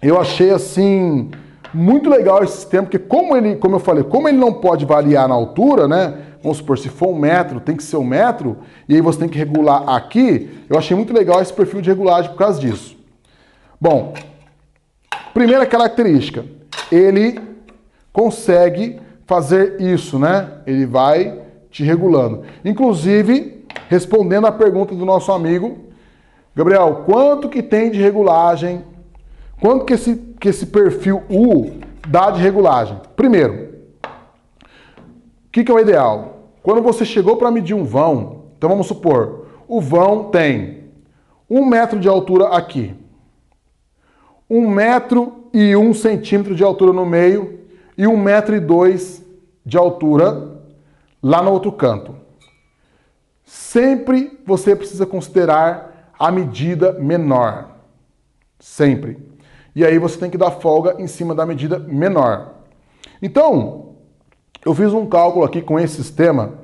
Eu achei assim muito legal esse sistema, porque como eu falei, como ele não pode variar na altura, né? Vamos supor, se for 1 metro, tem que ser 1 metro, e aí você tem que regular aqui, eu achei muito legal esse perfil de regulagem por causa disso. Bom, primeira característica, ele consegue fazer isso, né? Ele vai te regulando. Inclusive, respondendo a pergunta do nosso amigo, Gabriel, quanto que tem de regulagem? Quanto que esse perfil U dá de regulagem? Primeiro, o que é o ideal? Quando você chegou para medir um vão, então vamos supor, o vão tem 1 metro de altura aqui, 1 metro e 1 centímetro de altura no meio e 1 metro e 2 de altura lá no outro canto. Sempre você precisa considerar a medida menor. Sempre. E aí você tem que dar folga em cima da medida menor. Então, eu fiz um cálculo aqui com esse sistema.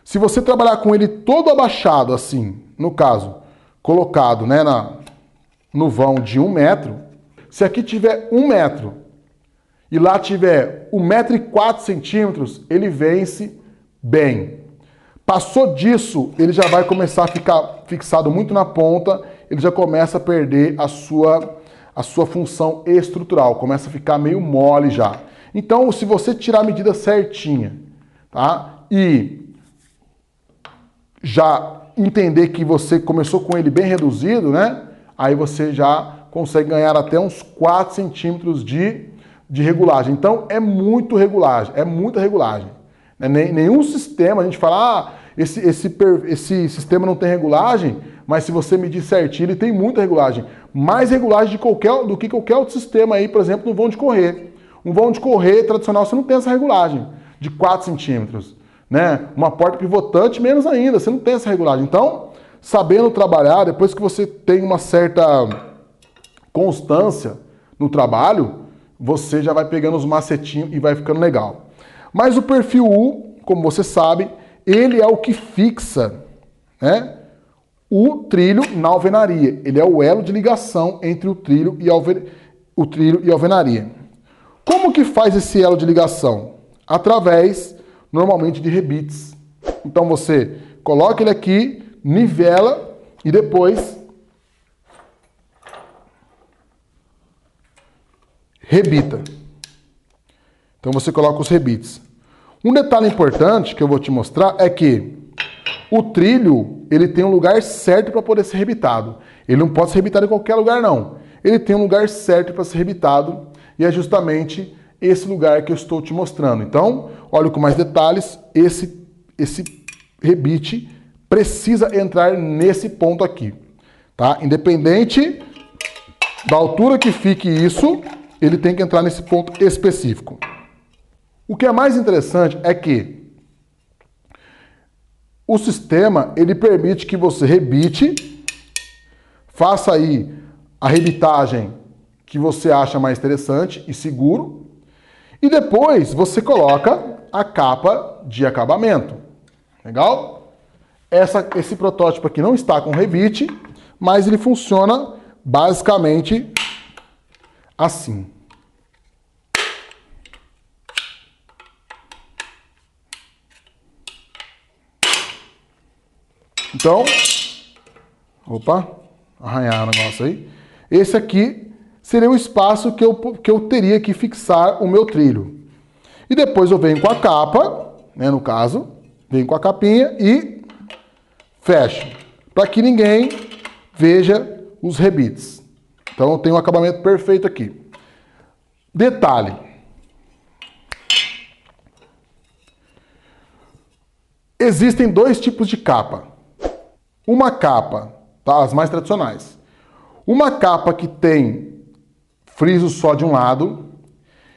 Se você trabalhar com ele todo abaixado, assim, no caso, colocado, né, no vão de 1 metro, se aqui tiver 1 metro e lá tiver 1 metro e 4 centímetros, ele vence bem. Passou disso, ele já vai começar a ficar fixado muito na ponta, ele já começa a perder a sua a sua função estrutural, começa a ficar meio mole já. Então, se você tirar a medida certinha, tá? E já entender que você começou com ele bem reduzido, né? Aí você já consegue ganhar até uns 4 centímetros de regulagem. Então, é muito regulagem, é muita regulagem. Nenhum sistema, a gente fala, esse sistema não tem regulagem, mas se você medir certinho, ele tem muita regulagem. Mais regulagem do que qualquer outro sistema aí, por exemplo, no vão de correr. Um vão de correr tradicional, você não tem essa regulagem de 4 centímetros. Né? Uma porta pivotante, menos ainda, você não tem essa regulagem. Então, sabendo trabalhar, depois que você tem uma certa constância no trabalho, você já vai pegando os macetinhos e vai ficando legal. Mas o perfil U, como você sabe, ele é o que fixa, né, o trilho na alvenaria. Ele é o elo de ligação entre o trilho e a alvenaria. Como que faz esse elo de ligação? Através, normalmente, de rebites. Então você coloca ele aqui, nivela e depois rebita. Então você coloca os rebites. Um detalhe importante que eu vou te mostrar é que o trilho, ele tem um lugar certo para poder ser rebitado. Ele não pode ser rebitado em qualquer lugar, não. Ele tem um lugar certo para ser rebitado e é justamente esse lugar que eu estou te mostrando. Então, olha com mais detalhes, esse rebite precisa entrar nesse ponto aqui, tá? Independente da altura que fique isso, ele tem que entrar nesse ponto específico. O que é mais interessante é que o sistema, ele permite que você rebite, faça aí a rebitagem que você acha mais interessante e seguro, e depois você coloca a capa de acabamento. Legal? Esse protótipo aqui não está com rebite, mas ele funciona basicamente assim. Então, opa, arranhar o negócio aí. Esse aqui seria o espaço que eu teria que fixar o meu trilho. E depois eu venho com a capa, né, no caso, venho com a capinha e fecho, para que ninguém veja os rebites. Então eu tenho um acabamento perfeito aqui. Detalhe. Existem 2 tipos de capa. Uma capa, tá, as mais tradicionais. Uma capa que tem friso só de um lado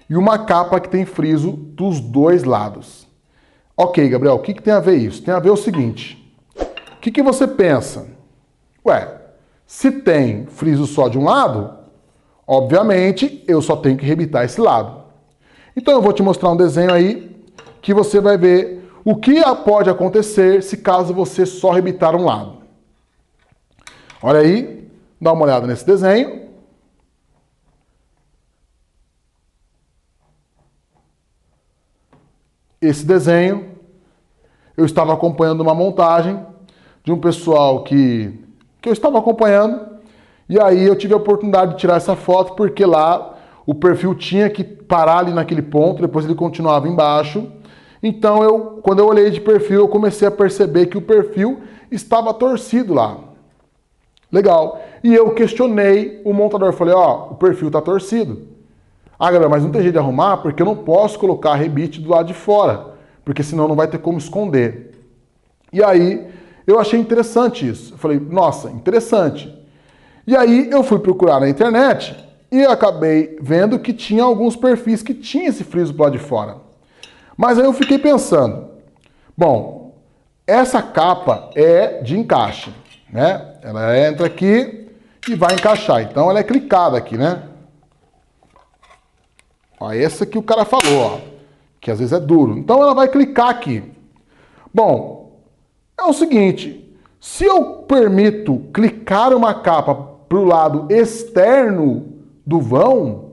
e uma capa que tem friso dos 2 lados. Ok, Gabriel, o que tem a ver isso? Tem a ver o seguinte. O que você pensa? Ué, se tem friso só de um lado, obviamente eu só tenho que rebitar esse lado. Então eu vou te mostrar um desenho aí que você vai ver o que pode acontecer se caso você só rebitar um lado. Olha aí, dá uma olhada nesse desenho. Esse desenho, eu estava acompanhando uma montagem de um pessoal que eu estava acompanhando, e aí eu tive a oportunidade de tirar essa foto, porque lá o perfil tinha que parar ali naquele ponto, depois ele continuava embaixo. Então, quando eu olhei de perfil, eu comecei a perceber que o perfil estava torcido lá. Legal. E eu questionei o montador, falei, ó, o perfil está torcido. Ah, galera, mas não tem jeito de arrumar, porque eu não posso colocar rebite do lado de fora, porque senão não vai ter como esconder. E aí, eu achei interessante isso. Eu falei, nossa, interessante. E aí, eu fui procurar na internet e acabei vendo que tinha alguns perfis que tinham esse friso do lado de fora. Mas aí eu fiquei pensando, bom, essa capa é de encaixe, né? Ela entra aqui e vai encaixar. Então ela é clicada aqui, né? Ó, essa que o cara falou, ó, que às vezes é duro. Então ela vai clicar aqui. Bom, é o seguinte, se eu permito clicar uma capa para o lado externo do vão,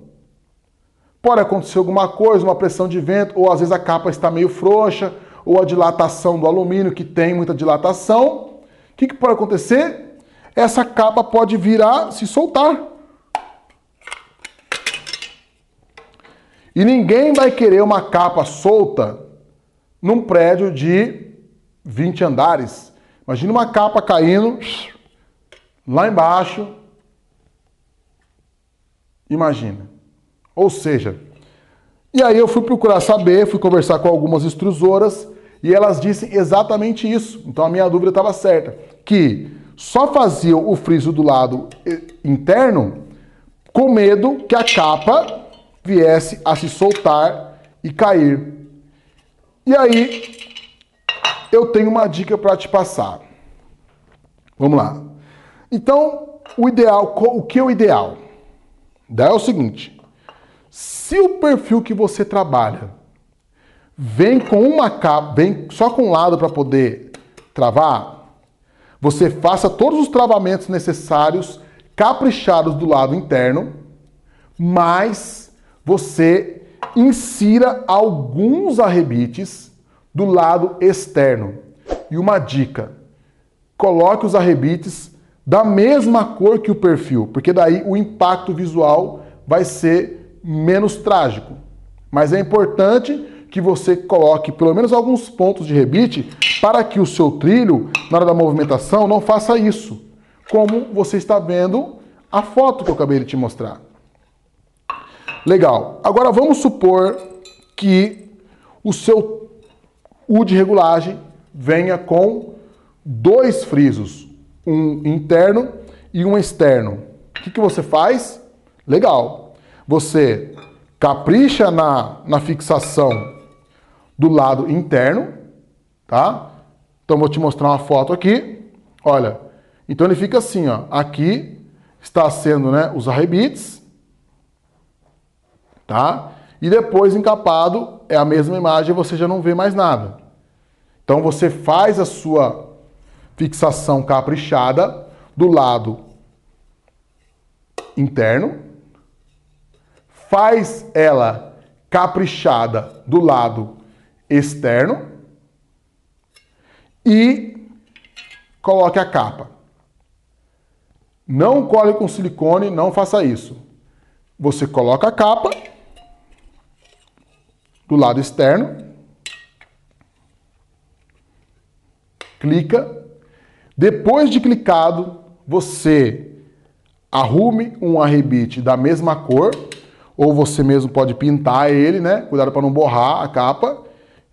pode acontecer alguma coisa, uma pressão de vento, ou às vezes a capa está meio frouxa, ou a dilatação do alumínio, que tem muita dilatação. O que pode acontecer? Essa capa pode virar, se soltar. E ninguém vai querer uma capa solta num prédio de 20 andares. Imagina uma capa caindo lá embaixo. Imagina. Ou seja, e aí eu fui procurar saber, fui conversar com algumas extrusoras e elas disseram exatamente isso. Então a minha dúvida estava certa, que só faziam o friso do lado interno com medo que a capa viesse a se soltar e cair. E aí eu tenho uma dica para te passar. Vamos lá. Então, o ideal, o que é o ideal? O ideal é o seguinte: se o perfil que você trabalha vem com uma capa, vem só com um lado para poder travar, você faça todos os travamentos necessários, caprichados do lado interno, mas você insira alguns arrebites do lado externo. E uma dica: coloque os arrebites da mesma cor que o perfil, porque daí o impacto visual vai ser menos trágico. Mas é importante que você coloque pelo menos alguns pontos de rebite para que o seu trilho, na hora da movimentação, não faça isso, como você está vendo a foto que eu acabei de te mostrar. Legal. Agora vamos supor que o seu U de regulagem venha com 2 frisos, um interno e um externo. O que você faz? Legal. Você capricha na fixação do lado interno, tá? Então vou te mostrar uma foto aqui. Olha, então ele fica assim, ó. Aqui está sendo, né, os arrebites, tá? E depois encapado é a mesma imagem, você já não vê mais nada. Então você faz a sua fixação caprichada do lado interno, faz ela caprichada do lado externo e coloque a capa. Não cole com silicone, não faça isso. Você coloca a capa do lado externo, clica. Depois de clicado, você arrume um arrebite da mesma cor, ou você mesmo pode pintar ele, né? Cuidado para não borrar a capa,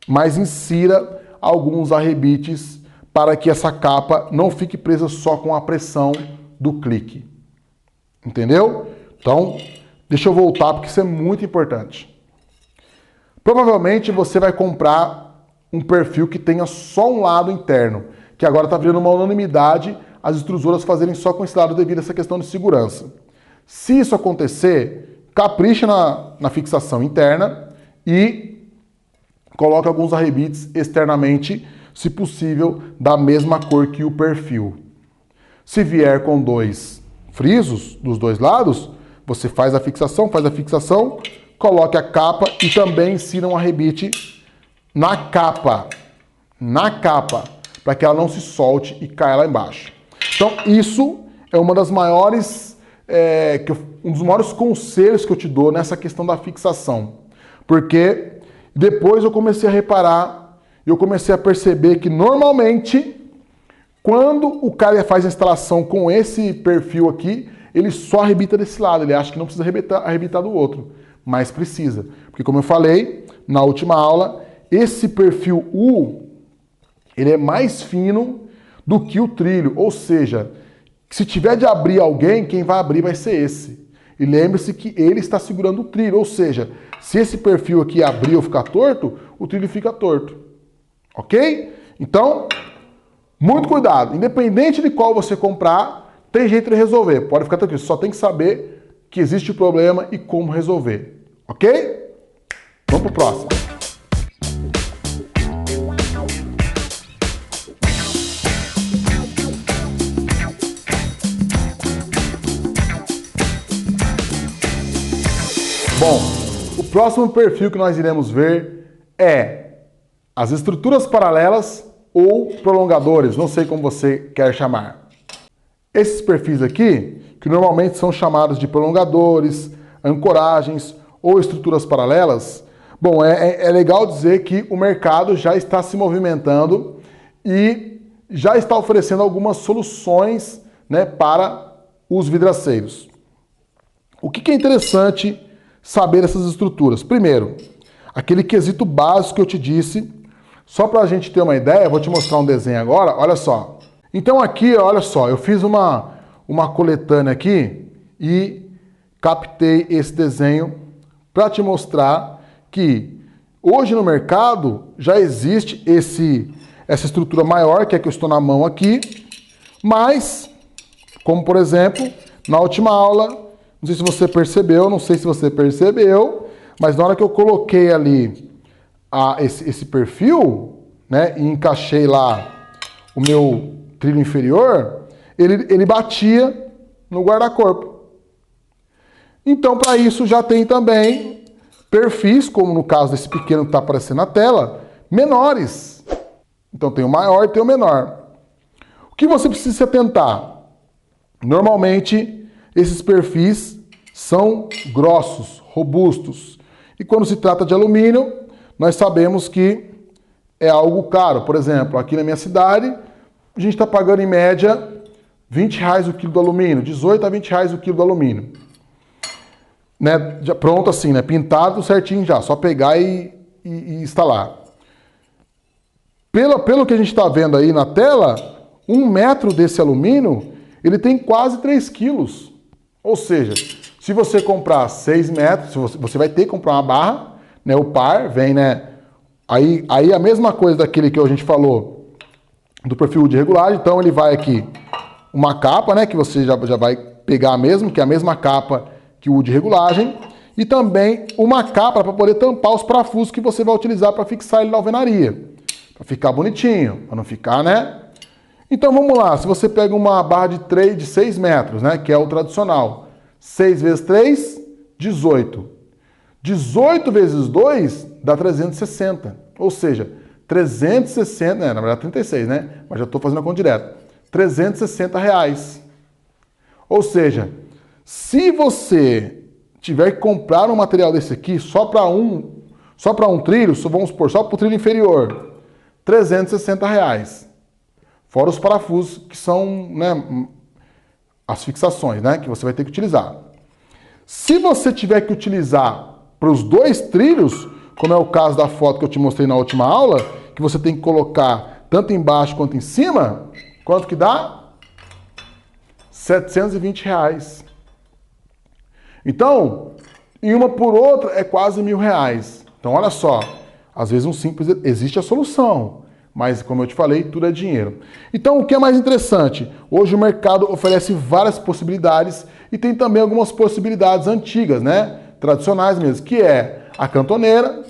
mas insira alguns arrebites para que essa capa não fique presa só com a pressão do clique. Entendeu? Então, deixa eu voltar porque isso é muito importante. Provavelmente você vai comprar um perfil que tenha só um lado interno, que agora está virando uma unanimidade as extrusoras fazerem só com esse lado devido a essa questão de segurança. Se isso acontecer, capricha na fixação interna e coloque alguns arrebites externamente, se possível, da mesma cor que o perfil. Se vier com 2 frisos dos 2 lados, você faz a fixação, coloque a capa e também insira um arrebite na capa, para que ela não se solte e caia lá embaixo. Então isso é uma das maiores, um dos maiores conselhos que eu te dou nessa questão da fixação. Porque depois eu comecei a reparar, eu comecei a perceber que normalmente, quando o cara faz a instalação com esse perfil aqui, ele só arrebita desse lado, ele acha que não precisa arrebitar do outro, mas precisa. Porque como eu falei na última aula, esse perfil U, ele é mais fino do que o trilho, ou seja, se tiver de abrir alguém, quem vai abrir vai ser esse. E lembre-se que ele está segurando o trilho, ou seja, se esse perfil aqui abrir ou ficar torto, o trilho fica torto. Ok? Então, muito cuidado. Independente de qual você comprar, tem jeito de resolver. Pode ficar tranquilo, só tem que saber que existe o problema e como resolver. Ok? Vamos pro próximo. Bom, o próximo perfil que nós iremos ver é as estruturas paralelas ou prolongadores, não sei como você quer chamar. Esses perfis aqui, que normalmente são chamados de prolongadores, ancoragens ou estruturas paralelas? Bom, é legal dizer que o mercado já está se movimentando e já está oferecendo algumas soluções, né, para os vidraceiros. O que é interessante saber essas estruturas? Primeiro, aquele quesito básico que eu te disse, só para a gente ter uma ideia, eu vou te mostrar um desenho agora, olha só. Então aqui, olha só, eu fiz uma coletânea aqui e captei esse desenho para te mostrar que hoje no mercado já existe essa estrutura maior, que é que eu estou na mão aqui, mas, como por exemplo, na última aula, não sei se você percebeu, mas na hora que eu coloquei ali esse perfil, né, e encaixei lá o meu trilho inferior, ele batia no guarda-corpo. Então, para isso, já tem também perfis, como no caso desse pequeno que está aparecendo na tela, menores. Então, tem o maior e tem o menor. O que você precisa se atentar? Normalmente, esses perfis são grossos, robustos. E quando se trata de alumínio, nós sabemos que é algo caro. Por exemplo, aqui na minha cidade, a gente está pagando em média R$20 o quilo do alumínio, 18 a R$20 o quilo do alumínio. Né? Já pronto assim, né? Pintado certinho já, só pegar e instalar. Pelo que a gente está vendo aí na tela, 1 metro desse alumínio, ele tem quase 3 quilos. Ou seja, se você comprar 6 metros, você vai ter que comprar uma barra, né? O par vem, né? Aí a mesma coisa daquele que a gente falou do perfil de regulagem. Então ele vai aqui uma capa, né? Que você já vai pegar mesmo, que é a mesma capa que o de regulagem. E também uma capa para poder tampar os parafusos que você vai utilizar para fixar ele na alvenaria. Para ficar bonitinho, para não ficar, né? Então vamos lá, se você pega uma barra de 6 metros, né? Que é o tradicional. 6 vezes 3, 18. 18 vezes 2 dá 360. Ou seja, 360, né, na verdade 36, né? Mas já estou fazendo a conta direta. R$360. Ou seja, se você tiver que comprar um material desse aqui só para um trilho, vamos supor, só para o trilho inferior, R$360. Fora os parafusos que são, né, as fixações, né, que você vai ter que utilizar. Se você tiver que utilizar para os 2 trilhos, como é o caso da foto que eu te mostrei na última aula, que você tem que colocar tanto embaixo quanto em cima, quanto que dá? R$720. Então, em uma por outra é quase R$1.000. Então, olha só, às vezes um simples existe a solução, mas como eu te falei, tudo é dinheiro. Então, o que é mais interessante? Hoje o mercado oferece várias possibilidades e tem também algumas possibilidades antigas, né? Tradicionais mesmo, que é a cantoneira,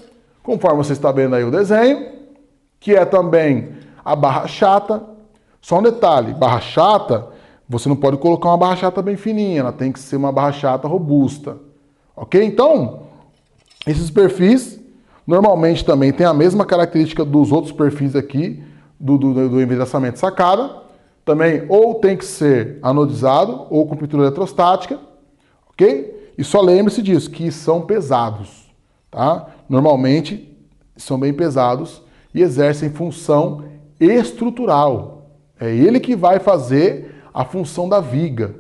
conforme você está vendo aí o desenho, que é também a barra chata. Só um detalhe, barra chata, você não pode colocar uma barra chata bem fininha, ela tem que ser uma barra chata robusta. Ok? Então, esses perfis normalmente também têm a mesma característica dos outros perfis aqui, do envidraçamento sacada. Também ou tem que ser anodizado ou com pintura eletrostática. Ok? E só lembre-se disso, que são pesados. Tá? Normalmente são bem pesados e exercem função estrutural. É ele que vai fazer a função da viga.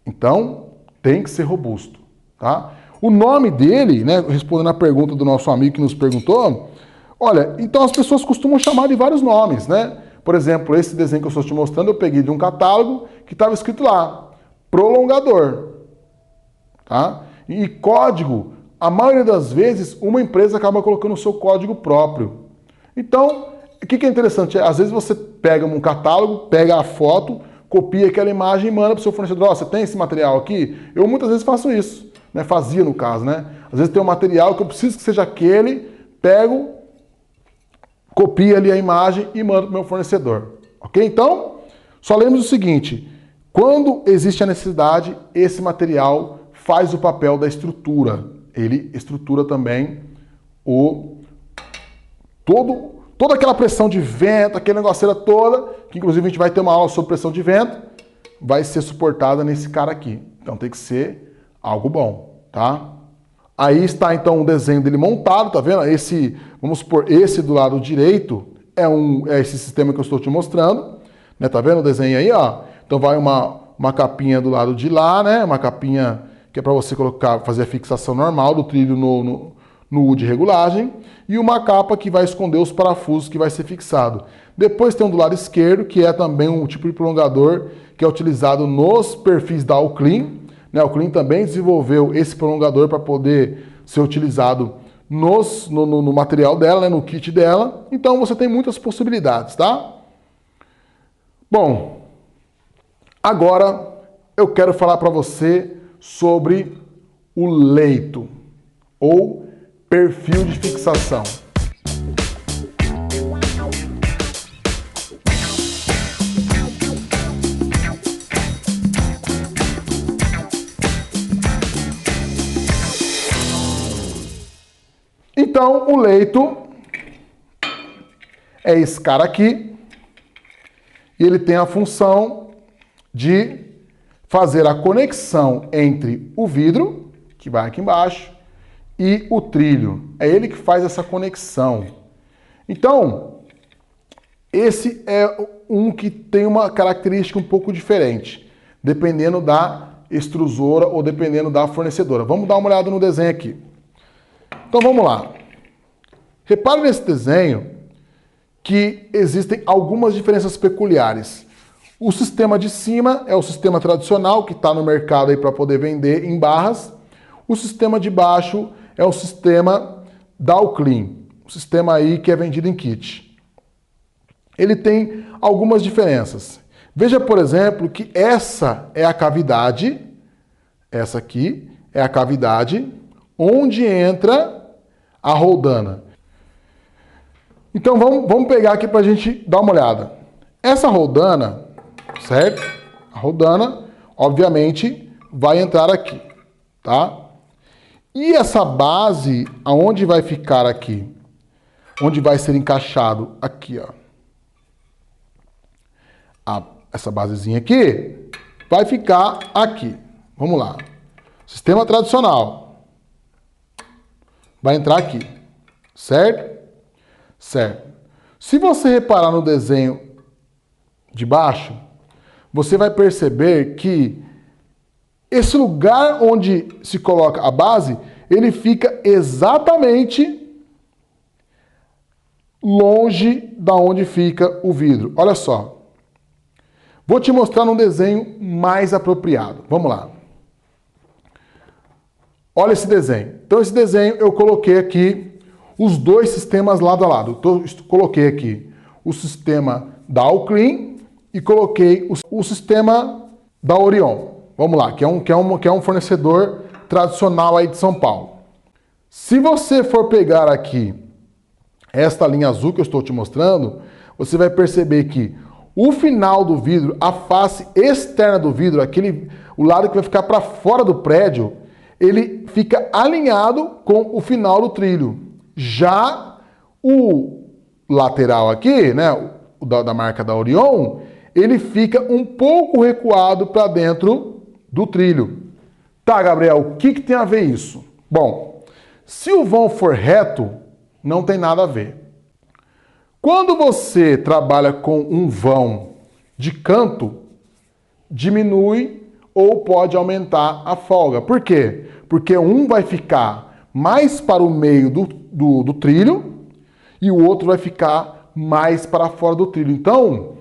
Então, tem que ser robusto. Tá? O nome dele, né, respondendo a pergunta do nosso amigo que nos perguntou, olha, então as pessoas costumam chamar de vários nomes, né? Por exemplo, esse desenho que eu estou te mostrando, eu peguei de um catálogo que estava escrito lá, prolongador. Tá? E código, a maioria das vezes, uma empresa acaba colocando o seu código próprio. Então, o que é interessante? Às vezes você pega um catálogo, pega a foto, copia aquela imagem e manda para o seu fornecedor. Você tem esse material aqui? Eu muitas vezes faço isso. Né? Fazia no caso, né? Às vezes tem um material que eu preciso que seja aquele, pego, copio ali a imagem e mando para o meu fornecedor. Ok? Então, só lembre o seguinte, quando existe a necessidade, esse material faz o papel da estrutura. Ele estrutura também toda aquela pressão de vento, aquela negoceira toda, que inclusive a gente vai ter uma aula sobre pressão de vento, vai ser suportada nesse cara aqui. Então tem que ser algo bom, tá? Aí está então o desenho dele montado, tá vendo? Vamos supor, esse do lado direito é esse sistema que eu estou te mostrando, né? Tá vendo o desenho aí, ó? Então vai uma capinha do lado de lá, né? Uma capinha que é para você fazer a fixação normal do trilho no U de regulagem, e uma capa que vai esconder os parafusos que vai ser fixado. Depois tem um do lado esquerdo, que é também um tipo de prolongador que é utilizado nos perfis da Alclin, né? A Alclin também desenvolveu esse prolongador para poder ser utilizado no material dela, né? No kit dela. Então você tem muitas possibilidades, tá? Bom, agora eu quero falar para você sobre o leito ou perfil de fixação. Então, o leito é esse cara aqui, e ele tem a função de fazer a conexão entre o vidro, que vai aqui embaixo, e o trilho. É ele que faz essa conexão. Então, esse é um que tem uma característica um pouco diferente, dependendo da extrusora ou dependendo da fornecedora. Vamos dar uma olhada no desenho aqui. Então vamos lá. Repare nesse desenho que existem algumas diferenças peculiares. O sistema de cima é o sistema tradicional que está no mercado aí para poder vender em barras. O sistema de baixo é o sistema da Alclin, o sistema aí que é vendido em kit. Ele tem algumas diferenças. Veja, por exemplo, que essa é a cavidade, essa aqui é a cavidade onde entra a roldana. Então vamos pegar aqui para a gente dar uma olhada. Essa roldana, certo? A roldana, obviamente, vai entrar aqui, tá? E essa base, aonde vai ficar aqui? Onde vai ser encaixado? Aqui, ó. Essa basezinha aqui vai ficar aqui. Vamos lá. Sistema tradicional. Vai entrar aqui, certo? Certo. Se você reparar no desenho de baixo, você vai perceber que esse lugar onde se coloca a base, ele fica exatamente longe da onde fica o vidro. Olha só. Vou te mostrar num desenho mais apropriado. Vamos lá. Olha esse desenho. Então esse desenho eu coloquei aqui os dois sistemas lado a lado. Então, coloquei aqui o sistema da Alclin e coloquei o sistema da Orion. Vamos lá, que é um fornecedor tradicional aí de São Paulo. Se você for pegar aqui esta linha azul que eu estou te mostrando, você vai perceber que o final do vidro, a face externa do vidro, o lado que vai ficar para fora do prédio, ele fica alinhado com o final do trilho. Já o lateral aqui, né, da marca da Orion, ele fica um pouco recuado para dentro do trilho. Tá, Gabriel, o que tem a ver isso? Bom, se o vão for reto, não tem nada a ver. Quando você trabalha com um vão de canto, diminui ou pode aumentar a folga. Por quê? Porque um vai ficar mais para o meio do trilho e o outro vai ficar mais para fora do trilho. Então,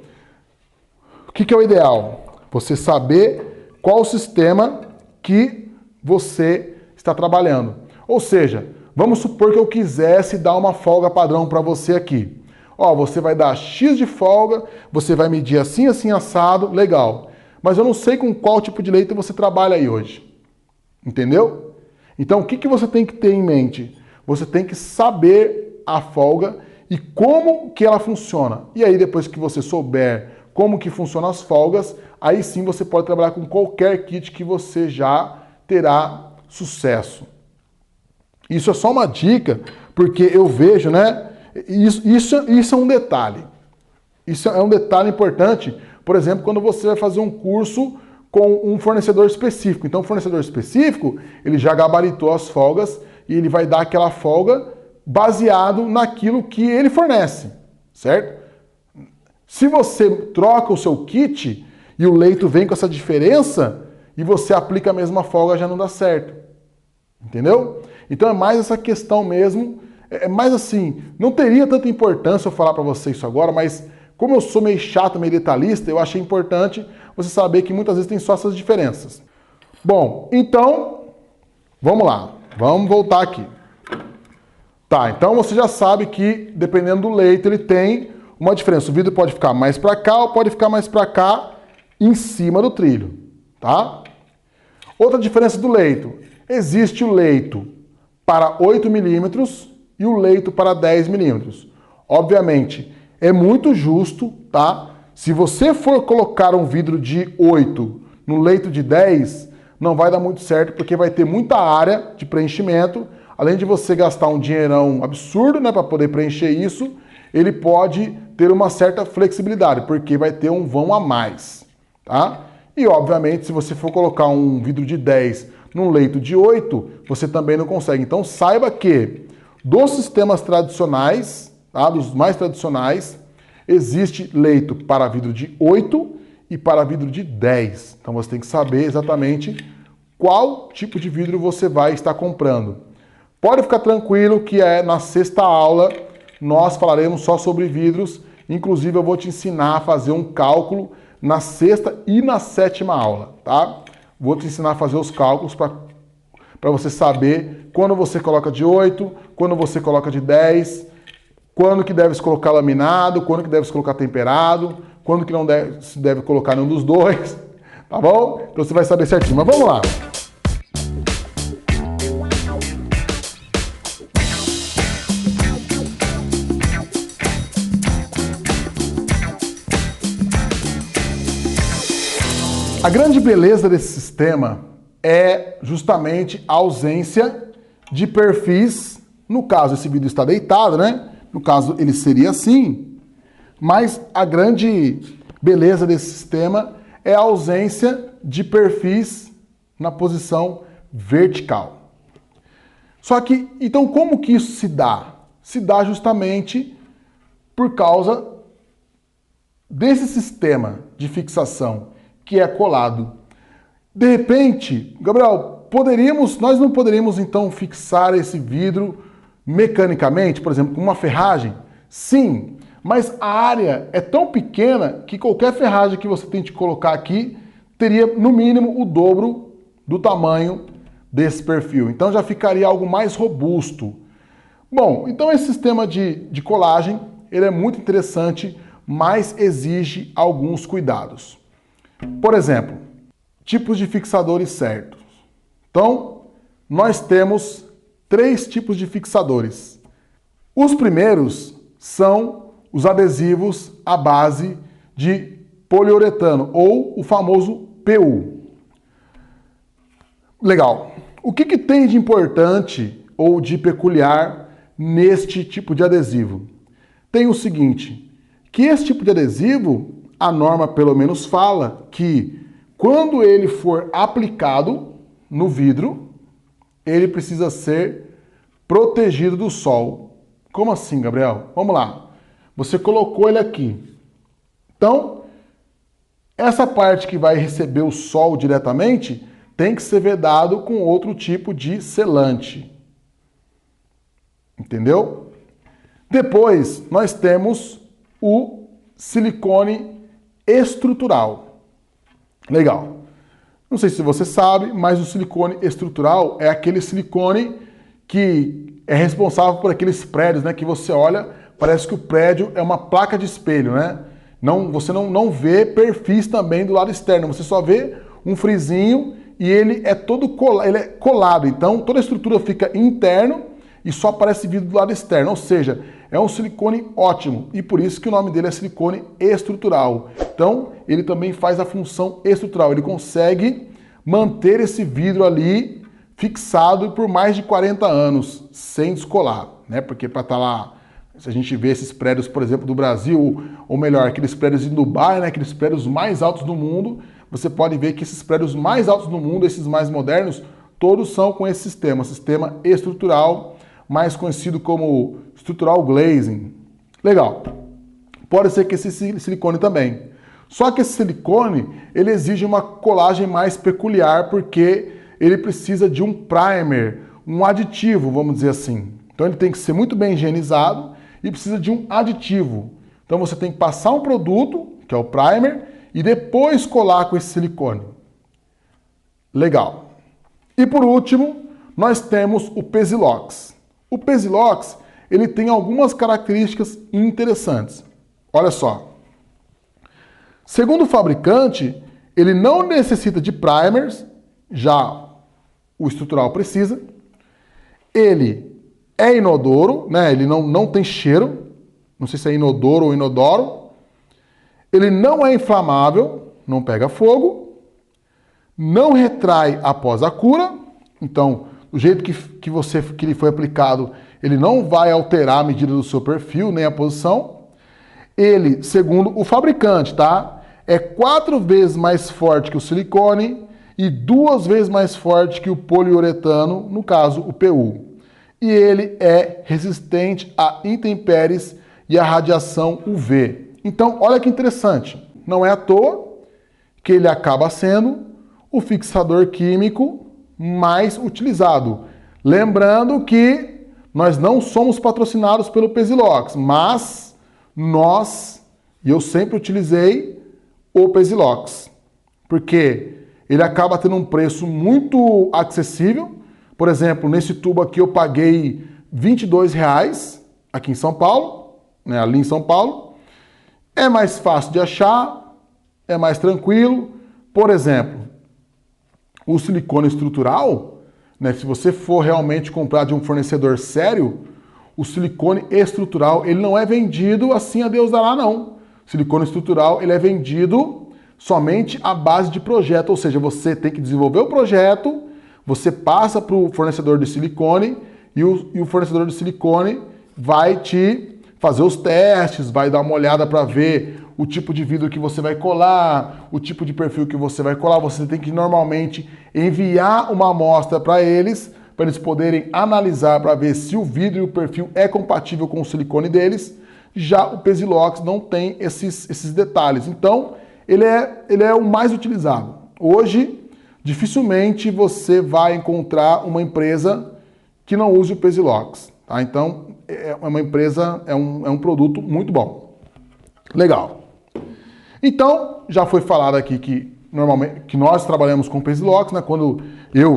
o que é o ideal? Você saber qual o sistema que você está trabalhando. Ou seja, vamos supor que eu quisesse dar uma folga padrão para você aqui. Ó, você vai dar X de folga, você vai medir assim, assim, assado, legal. Mas eu não sei com qual tipo de leito você trabalha aí hoje. Entendeu? Então, o que você tem que ter em mente? Você tem que saber a folga e como que ela funciona. E aí, depois que você souber como que funcionam as folgas, aí sim você pode trabalhar com qualquer kit que você já terá sucesso. Isso é só uma dica, porque eu vejo, né? Isso é um detalhe. Isso é um detalhe importante, por exemplo, quando você vai fazer um curso com um fornecedor específico. Então, o fornecedor específico, ele já gabaritou as folgas e ele vai dar aquela folga baseado naquilo que ele fornece, certo? Se você troca o seu kit e o leito vem com essa diferença e você aplica a mesma folga, já não dá certo. Entendeu? Então é mais essa questão mesmo, é mais assim, não teria tanta importância eu falar para você isso agora, mas como eu sou meio chato, meio detalhista, eu achei importante você saber que muitas vezes tem só essas diferenças. Bom, então, vamos lá, vamos voltar aqui. Tá, então você já sabe que dependendo do leito ele tem uma diferença. O vidro pode ficar mais para cá ou pode ficar mais para cá em cima do trilho, tá? Outra diferença do leito. Existe o leito para 8 milímetros e o leito para 10 milímetros. Obviamente, é muito justo, tá? Se você for colocar um vidro de 8 no leito de 10, não vai dar muito certo porque vai ter muita área de preenchimento. Além de você gastar um dinheirão absurdo, né, para poder preencher isso, ele pode ter uma certa flexibilidade, porque vai ter um vão a mais, tá? E, obviamente, se você for colocar um vidro de 10 num leito de 8, você também não consegue. Então, saiba que dos sistemas tradicionais, tá, dos mais tradicionais, existe leito para vidro de 8 e para vidro de 10. Então, você tem que saber exatamente qual tipo de vidro você vai estar comprando. Pode ficar tranquilo que na sexta aula nós falaremos só sobre vidros. Inclusive, eu vou te ensinar a fazer um cálculo na sexta e na sétima aula, tá? Vou te ensinar a fazer os cálculos para você saber quando você coloca de 8, quando você coloca de 10, quando que deve se colocar laminado, quando que deve se colocar temperado, quando que não se deve colocar nenhum dos dois, tá bom? Então você vai saber certinho. Mas vamos lá. A grande beleza desse sistema é justamente a ausência de perfis. No caso, esse vidro está deitado, né? No caso, ele seria assim. Mas a grande beleza desse sistema é a ausência de perfis na posição vertical. Só que, então, como que isso se dá? Se dá justamente por causa desse sistema de fixação que é colado. De repente, Gabriel, nós não poderíamos então fixar esse vidro mecanicamente, por exemplo, com uma ferragem? Sim, mas a área é tão pequena que qualquer ferragem que você tente colocar aqui teria no mínimo o dobro do tamanho desse perfil. Então já ficaria algo mais robusto. Bom, então esse sistema de colagem, ele é muito interessante, mas exige alguns cuidados. Por exemplo, tipos de fixadores certos. Então, nós temos 3 tipos de fixadores. Os primeiros são os adesivos à base de poliuretano, ou o famoso PU. Legal. O que tem de importante ou de peculiar neste tipo de adesivo? Tem o seguinte, que esse tipo de adesivo, a norma pelo menos fala que quando ele for aplicado no vidro, ele precisa ser protegido do sol. Como assim, Gabriel? Vamos lá. Você colocou ele aqui. Então, essa parte que vai receber o sol diretamente tem que ser vedado com outro tipo de selante. Entendeu? Depois, nós temos o silicone estrutural. Legal. Não sei se você sabe, mas o silicone estrutural é aquele silicone que é responsável por aqueles prédios, né? Que você olha, parece que o prédio é uma placa de espelho, né? Você não vê perfis também do lado externo, você só vê um frisinho e ele é todo colado. Então, toda a estrutura fica interno e só aparece vidro do lado externo, ou seja, é um silicone ótimo e por isso que o nome dele é silicone estrutural. Então, ele também faz a função estrutural, ele consegue manter esse vidro ali fixado por mais de 40 anos, sem descolar, né? Porque para estar lá, se a gente vê esses prédios, por exemplo, do Brasil, ou melhor, aqueles prédios em Dubai, né? Aqueles prédios mais altos do mundo, você pode ver que esses prédios mais altos do mundo, esses mais modernos, todos são com esse sistema estrutural, mais conhecido como structural glazing. Legal. Pode ser que esse silicone também. Só que esse silicone, ele exige uma colagem mais peculiar, porque ele precisa de um primer, um aditivo, vamos dizer assim. Então ele tem que ser muito bem higienizado e precisa de um aditivo. Então você tem que passar um produto, que é o primer, e depois colar com esse silicone. Legal. E por último, nós temos o Pesilox. O Pesilox, ele tem algumas características interessantes. Olha só. Segundo o fabricante, ele não necessita de primers, já o estrutural precisa. Ele é inodoro, né? Ele não tem cheiro. Não sei se é inodoro ou inodoro. Ele não é inflamável, não pega fogo. Não retrai após a cura. Então, do jeito que ele foi aplicado, ele não vai alterar a medida do seu perfil, nem a posição. Ele, segundo o fabricante, tá? É 4 vezes mais forte que o silicone e 2 vezes mais forte que o poliuretano, no caso, o PU. E ele é resistente a intempéries e a radiação UV. Então, olha que interessante. Não é à toa que ele acaba sendo o fixador químico mais utilizado. Lembrando que nós não somos patrocinados pelo Pesilox, mas eu sempre utilizei o Pesilox, porque ele acaba tendo um preço muito acessível. Por exemplo, nesse tubo aqui eu paguei R$22 aqui em São Paulo, né, ali em São Paulo. É mais fácil de achar, é mais tranquilo. Por exemplo, o silicone estrutural, né, se você for realmente comprar de um fornecedor sério, o silicone estrutural ele não é vendido assim a Deus dará, não. O silicone estrutural ele é vendido somente à base de projeto, ou seja, você tem que desenvolver o projeto, você passa para o fornecedor de silicone e o fornecedor de silicone vai te fazer os testes, vai dar uma olhada para ver o tipo de vidro que você vai colar, o tipo de perfil que você vai colar. Você tem que normalmente enviar uma amostra para eles poderem analisar para ver se o vidro e o perfil é compatível com o silicone deles. Já o Pesilox não tem esses detalhes. Então, ele é o mais utilizado. Hoje, dificilmente você vai encontrar uma empresa que não use o Pesilox. Tá? Então, é uma empresa, é um produto muito bom. Legal. Então, já foi falado aqui que normalmente que nós trabalhamos com Pesilox, né?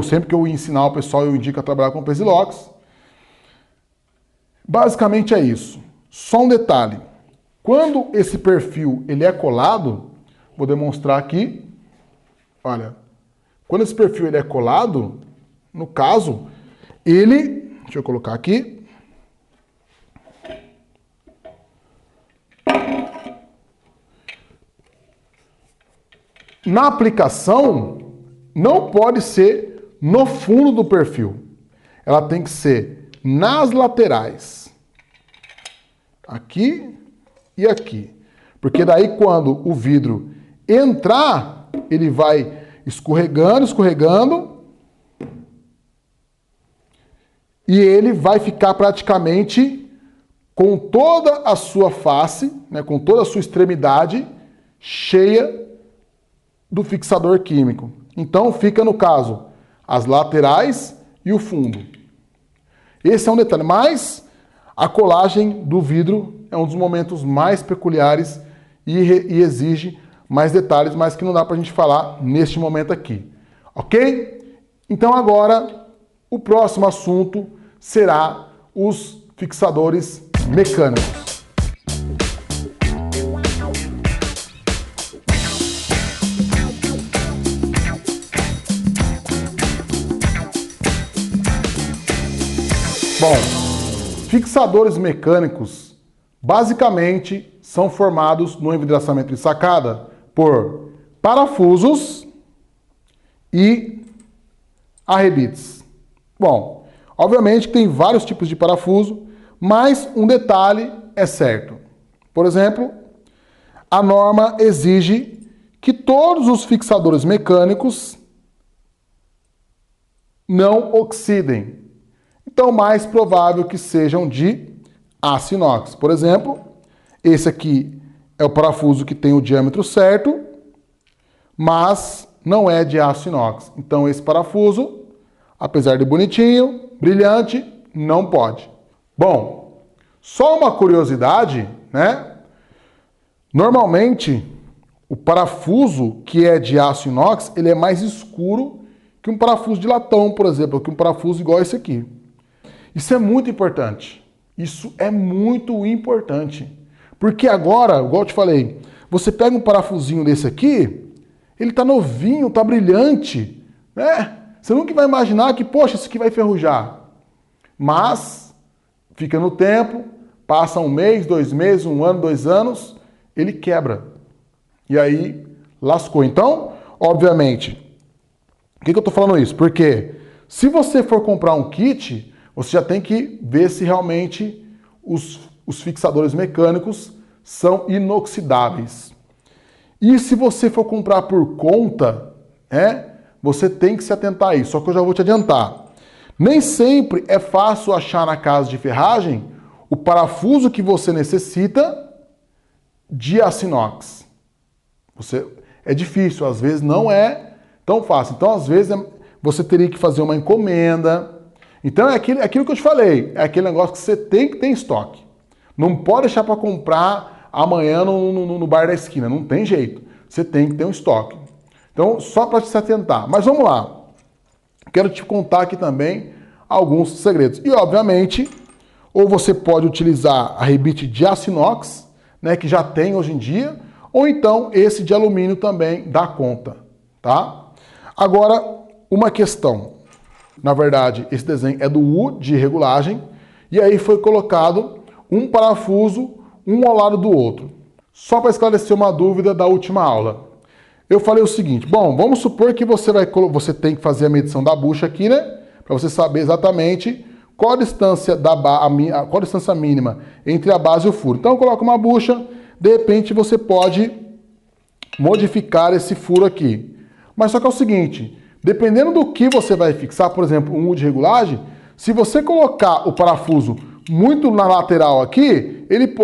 Sempre que eu ensinar o pessoal, eu indico a trabalhar com Pesilox. Basicamente é isso. Só um detalhe. Quando esse perfil ele é colado, vou demonstrar aqui. Olha, quando esse perfil ele é colado, no caso, deixa eu colocar aqui. Na aplicação, não pode ser no fundo do perfil. Ela tem que ser nas laterais. Aqui e aqui. Porque daí quando o vidro entrar, ele vai escorregando, escorregando. E ele vai ficar praticamente com toda a sua face, né, com toda a sua extremidade cheia do fixador químico. Então fica, no caso, as laterais e o fundo. Esse é um detalhe. Mas a colagem do vidro é um dos momentos mais peculiares e exige mais detalhes, mas que não dá para a gente falar neste momento aqui. Ok? Então agora, o próximo assunto será os fixadores mecânicos. Bom, fixadores mecânicos basicamente são formados no envidraçamento de sacada por parafusos e arrebites. Bom, obviamente tem vários tipos de parafuso, mas um detalhe é certo. Por exemplo, a norma exige que todos os fixadores mecânicos não oxidem. Então, mais provável que sejam de aço inox. Por exemplo, esse aqui é o parafuso que tem o diâmetro certo, mas não é de aço inox. Então, esse parafuso, apesar de bonitinho, brilhante, não pode. Bom, só uma curiosidade, né? Normalmente, o parafuso que é de aço inox, ele é mais escuro que um parafuso de latão, por exemplo, que um parafuso igual esse aqui. Isso é muito importante. Isso é muito importante. Porque agora, igual eu te falei, você pega um parafusinho desse aqui, ele tá novinho, tá brilhante, né? Você nunca vai imaginar que, poxa, isso aqui vai enferrujar. Mas, fica no tempo, passa um mês, 2 meses, 1 ano, 2 anos, ele quebra. E aí, lascou. Então, obviamente, por que eu tô falando isso? Porque se você for comprar um kit, você já tem que ver se realmente os fixadores mecânicos são inoxidáveis. E se você for comprar por conta, você tem que se atentar a isso. Só que eu já vou te adiantar. Nem sempre é fácil achar na casa de ferragem o parafuso que você necessita de aço inox. É difícil, às vezes não é tão fácil. Então, às vezes, você teria que fazer uma encomenda. Então, é aquilo que eu te falei. É aquele negócio que você tem que ter em estoque. Não pode deixar para comprar amanhã no bar da esquina. Não tem jeito. Você tem que ter um estoque. Então, só para se atentar. Mas vamos lá. Quero te contar aqui também alguns segredos. E, obviamente, ou você pode utilizar a rebite de aço inox, né, que já tem hoje em dia, ou então esse de alumínio também dá conta, tá? Agora, uma questão. Na verdade, esse desenho é do U de regulagem, e aí foi colocado um parafuso, um ao lado do outro. Só para esclarecer uma dúvida da última aula. Eu falei o seguinte, bom, vamos supor que você tem que fazer a medição da bucha aqui, né? Para você saber exatamente qual a distância, qual a distância mínima entre a base e o furo. Então, eu coloco uma bucha, de repente você pode modificar esse furo aqui. Mas só que é o seguinte, dependendo do que você vai fixar, por exemplo, um U de regulagem, se você colocar o parafuso muito na lateral aqui, ele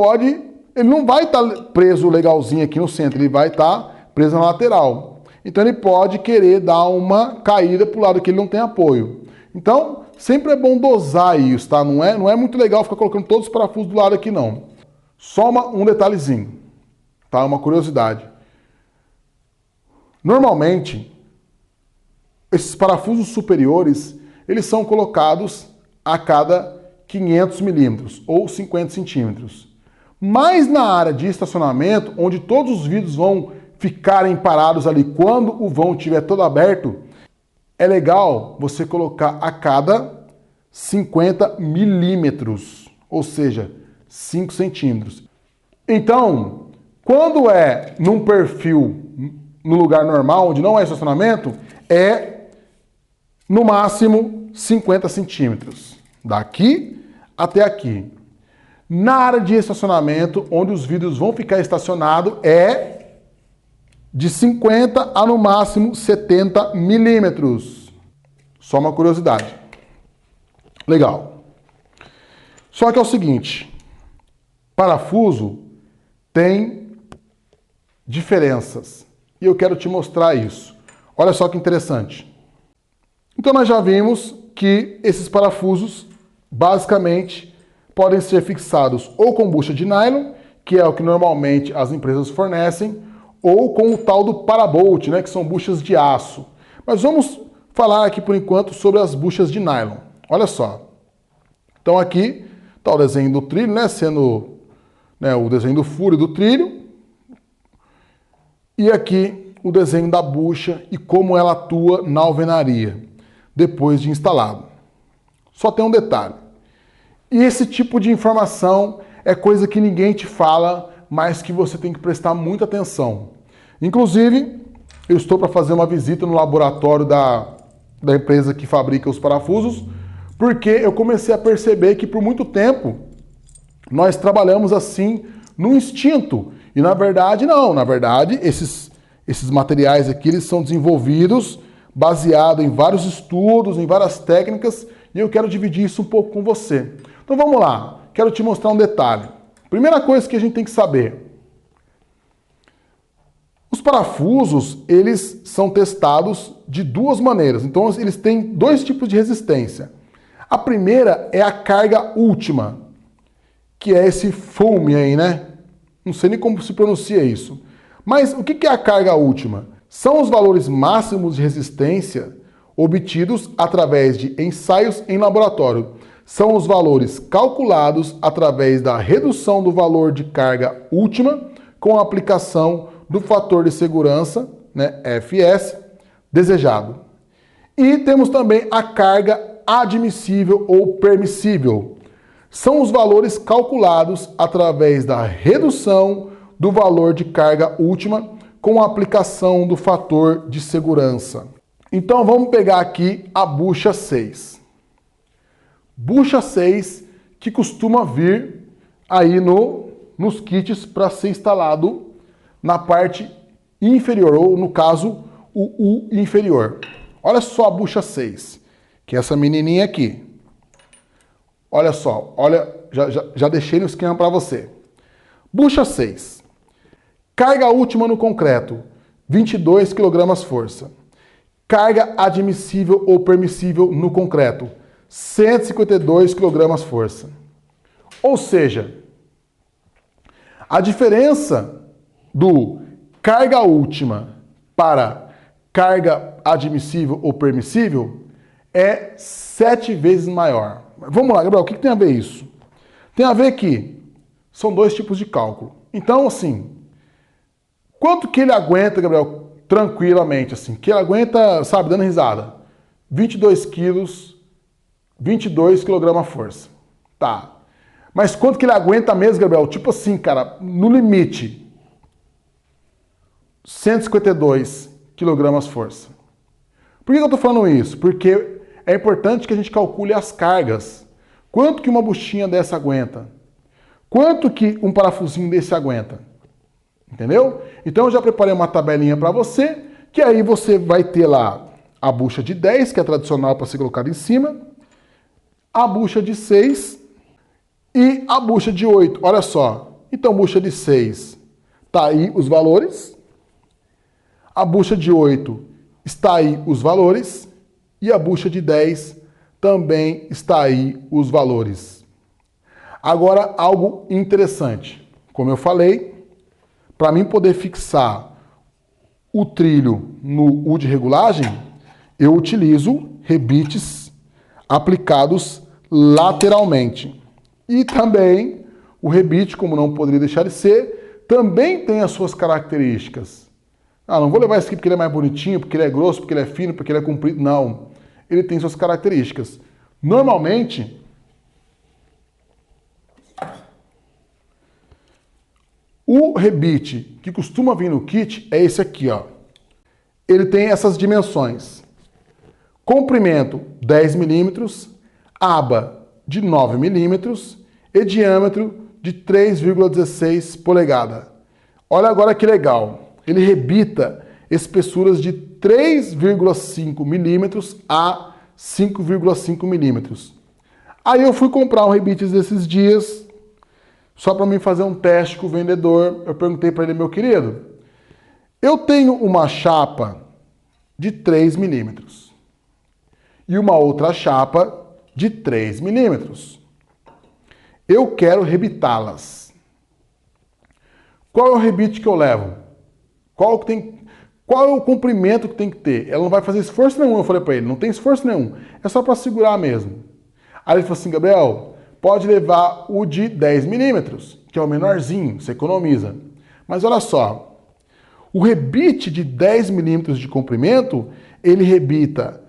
não vai estar preso legalzinho aqui no centro, ele vai estar preso na lateral. Então ele pode querer dar uma caída para o lado que ele não tem apoio. Então, sempre é bom dosar isso, tá? Não é muito legal ficar colocando todos os parafusos do lado aqui, não. Só um detalhezinho, tá? Uma curiosidade. Normalmente, esses parafusos superiores, eles são colocados a cada 500 milímetros ou 50 centímetros. Mas na área de estacionamento, onde todos os vidros vão ficarem parados ali quando o vão estiver todo aberto, é legal você colocar a cada 50 milímetros, ou seja, 5 centímetros. Então, quando é num perfil, no lugar normal, onde não é estacionamento, é no máximo 50 centímetros, daqui até aqui. Na área de estacionamento, onde os vidros vão ficar estacionados, é de 50 a no máximo 70 milímetros. Só uma curiosidade. Legal. Só que é o seguinte, parafuso tem diferenças. E eu quero te mostrar isso. Olha só que interessante. Então nós já vimos que esses parafusos, basicamente, podem ser fixados ou com bucha de nylon, que é o que normalmente as empresas fornecem, ou com o tal do parabolt, né, que são buchas de aço. Mas vamos falar aqui por enquanto sobre as buchas de nylon. Olha só. Então aqui está o desenho do trilho, né, sendo o desenho do furo e do trilho. E aqui o desenho da bucha e como ela atua na alvenaria, depois de instalado. Só tem um detalhe. E esse tipo de informação é coisa que ninguém te fala, mas que você tem que prestar muita atenção. Inclusive, eu estou para fazer uma visita no laboratório da empresa que fabrica os parafusos, porque eu comecei a perceber que por muito tempo nós trabalhamos assim no instinto. E na verdade não, na verdade esses Esses materiais aqui, eles são desenvolvidos baseado em vários estudos, em várias técnicas, e eu quero dividir isso um pouco com você. Então vamos lá, quero te mostrar um detalhe. Primeira coisa que a gente tem que saber. Os parafusos, eles são testados de duas maneiras. Então eles têm dois tipos de resistência. A primeira é a carga última, que é esse foam aí, né? Não sei nem como se pronuncia isso. Mas o que é a carga última? São os valores máximos de resistência obtidos através de ensaios em laboratório. São os valores calculados através da redução do valor de carga última com a aplicação do fator de segurança, né, FS, desejado. E temos também a carga admissível ou permissível. São os valores calculados através da redução do valor de carga última com a aplicação do fator de segurança. Então vamos pegar aqui a bucha 6. Bucha 6 que costuma vir aí nos kits para ser instalado na parte inferior, ou no caso, o U inferior. Olha só a bucha 6, que é essa menininha aqui. Olha só, olha, já deixei no esquema para você. Bucha 6. Carga última no concreto, 22 kg força. Carga admissível ou permissível no concreto, 152 kg força. Ou seja, a diferença do carga última para carga admissível ou permissível é 7 vezes maior. Vamos lá, Gabriel, o que tem a ver isso? Tem a ver que são dois tipos de cálculo. Então, assim, quanto que ele aguenta, Gabriel, tranquilamente, assim, que ele aguenta, sabe, dando risada? 22 quilos, 22 kg força. Tá. Mas quanto que ele aguenta mesmo, Gabriel? Tipo assim, cara, no limite, 152 kg força. Por que eu tô falando isso? Porque é importante que a gente calcule as cargas. Quanto que uma buchinha dessa aguenta? Quanto que um parafusinho desse aguenta? Entendeu? Então eu já preparei uma tabelinha para você, que aí você vai ter lá a bucha de 10, que é tradicional para ser colocada em cima, a bucha de 6 e a bucha de 8. Olha só. Então, bucha de 6, tá aí os valores. A bucha de 8 está aí os valores. E a bucha de 10 também está aí os valores. Agora, algo interessante. Como eu falei, para mim poder fixar o trilho no U de regulagem, eu utilizo rebites aplicados lateralmente. E também o rebite, como não poderia deixar de ser, também tem as suas características. Ah, não vou levar esse aqui porque ele é mais bonitinho, porque ele é grosso, porque ele é fino, porque ele é comprido. Não. Ele tem suas características. Normalmente, o rebite que costuma vir no kit é esse aqui, ó. Ele tem essas dimensões. Comprimento 10 milímetros, aba de 9 milímetros e diâmetro de 3,16 polegada. Olha agora que legal. Ele rebita espessuras de 3,5 milímetros a 5,5 milímetros. Aí eu fui comprar um rebite desses dias, só para mim fazer um teste com o vendedor. Eu perguntei para ele, meu querido, eu tenho uma chapa de 3 milímetros e uma outra chapa de 3 milímetros. Eu quero rebitá-las. Qual é o rebite que eu levo? Qual é o comprimento que tem que ter? Ela não vai fazer esforço nenhum, eu falei para ele, não tem esforço nenhum. É só para segurar mesmo. Aí ele falou assim, Gabriel, pode levar o de 10 milímetros, que é o menorzinho, você economiza. Mas olha só, o rebite de 10 milímetros de comprimento, ele rebita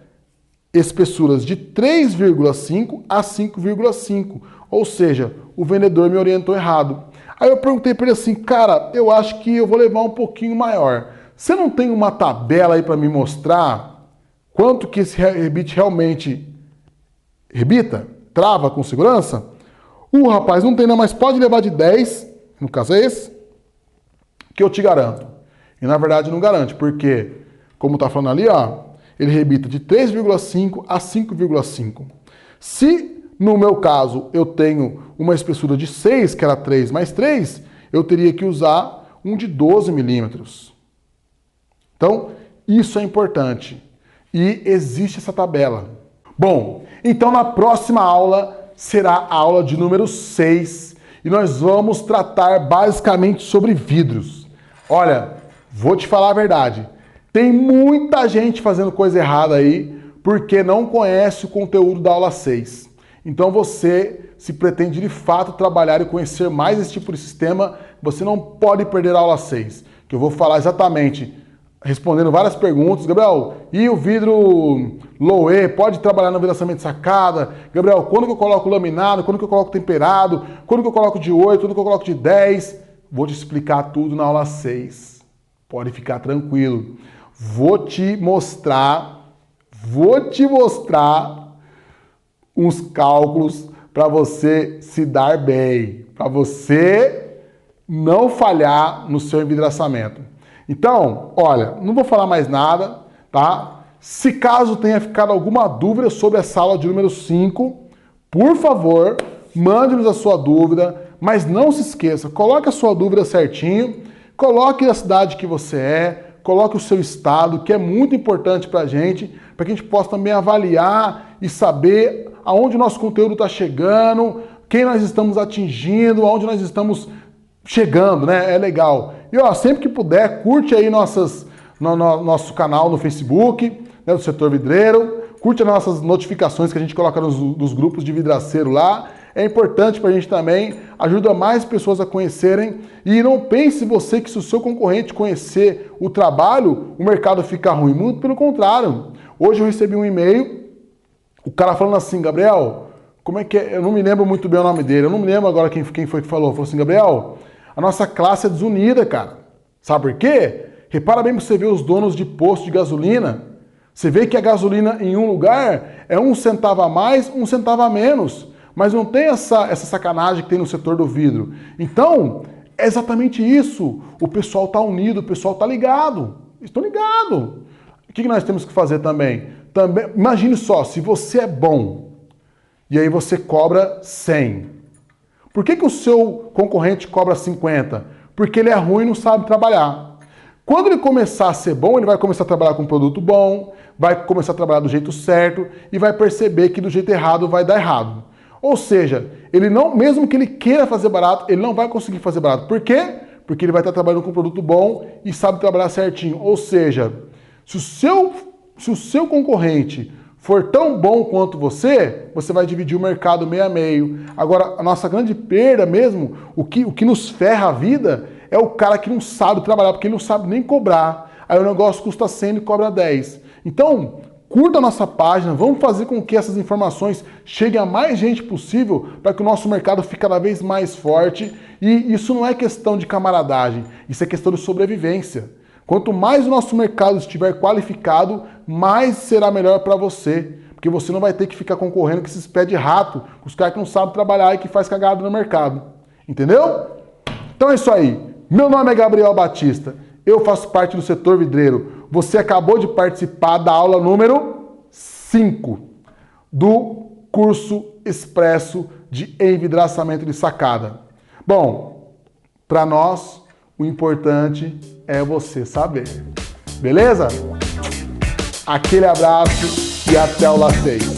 espessuras de 3,5 a 5,5. Ou seja, o vendedor me orientou errado. Aí eu perguntei para ele assim, cara, eu acho que eu vou levar um pouquinho maior. Você não tem uma tabela aí para me mostrar quanto que esse rebite realmente rebita? Trava com segurança? Rapaz, não tem não, mas pode levar de 10, no caso é esse, que eu te garanto. E na verdade não garante, porque, como está falando ali, ó, ele rebita de 3,5 a 5,5. Se, no meu caso, eu tenho uma espessura de 6, que era 3 mais 3, eu teria que usar um de 12 milímetros. Então, isso é importante. E existe essa tabela. Bom, então na próxima aula será a aula de número 6 e nós vamos tratar basicamente sobre vidros. Olha, vou te falar a verdade. Tem muita gente fazendo coisa errada aí porque não conhece o conteúdo da aula 6. Então você, se pretende de fato trabalhar e conhecer mais esse tipo de sistema, você não pode perder a aula 6, que eu vou falar exatamente, respondendo várias perguntas. Gabriel, e o vidro Low-E pode trabalhar no vidraçamento de sacada? Gabriel, quando que eu coloco laminado? Quando que eu coloco temperado? Quando que eu coloco de 8? Quando que eu coloco de 10? Vou te explicar tudo na aula 6. Pode ficar tranquilo. Vou te mostrar uns cálculos para você se dar bem, para você não falhar no seu envidraçamento. Então, olha, não vou falar mais nada, tá? Se caso tenha ficado alguma dúvida sobre essa aula de número 5, por favor, mande-nos a sua dúvida, mas não se esqueça, coloque a sua dúvida certinho, coloque a cidade que você é, coloque o seu estado, que é muito importante para a gente possa também avaliar e saber aonde o nosso conteúdo está chegando, quem nós estamos atingindo, aonde nós estamos chegando, né? É legal. E ó, sempre que puder, curte aí nosso canal no Facebook, né, do Setor Vidreiro, curte as nossas notificações que a gente coloca nos grupos de vidraceiro lá. É importante para a gente também, ajuda mais pessoas a conhecerem. E não pense você que se o seu concorrente conhecer o trabalho, o mercado fica ruim. Muito pelo contrário. Hoje eu recebi um e-mail, o cara falando assim, Gabriel, como é que é? Eu não me lembro muito bem o nome dele, eu não me lembro agora quem foi que falou. Falou assim, Gabriel, a nossa classe é desunida, cara. Sabe por quê? Repara bem pra você ver os donos de posto de gasolina. Você vê que a gasolina em um lugar é 1 centavo a mais, 1 centavo a menos. Mas não tem essa sacanagem que tem no setor do vidro. Então, é exatamente isso. O pessoal tá unido, o pessoal tá ligado. Estão ligados. O que nós temos que fazer também? Imagine só, se você é bom e aí você cobra 100. Por que o seu concorrente cobra 50? Porque ele é ruim e não sabe trabalhar. Quando ele começar a ser bom, ele vai começar a trabalhar com um produto bom, vai começar a trabalhar do jeito certo e vai perceber que do jeito errado vai dar errado. Ou seja, ele não, mesmo que ele queira fazer barato, ele não vai conseguir fazer barato. Por quê? Porque ele vai estar trabalhando com um produto bom e sabe trabalhar certinho. Ou seja, se o seu concorrente for tão bom quanto você vai dividir o mercado meio a meio. Agora, a nossa grande perda mesmo, o que nos ferra a vida, é o cara que não sabe trabalhar, porque ele não sabe nem cobrar. Aí o negócio custa 100 e cobra 10. Então, curta a nossa página, vamos fazer com que essas informações cheguem a mais gente possível para que o nosso mercado fique cada vez mais forte. E isso não é questão de camaradagem, isso é questão de sobrevivência. Quanto mais o nosso mercado estiver qualificado, mais será melhor para você. Porque você não vai ter que ficar concorrendo com esses pés de rato, com os caras que não sabem trabalhar e que faz cagada no mercado. Entendeu? Então é isso aí. Meu nome é Gabriel Batista. Eu faço parte do Setor Vidreiro. Você acabou de participar da aula número 5 do curso expresso de envidraçamento de sacada. Bom, para nós, o importante é você saber. Beleza? Aquele abraço e até aula 6.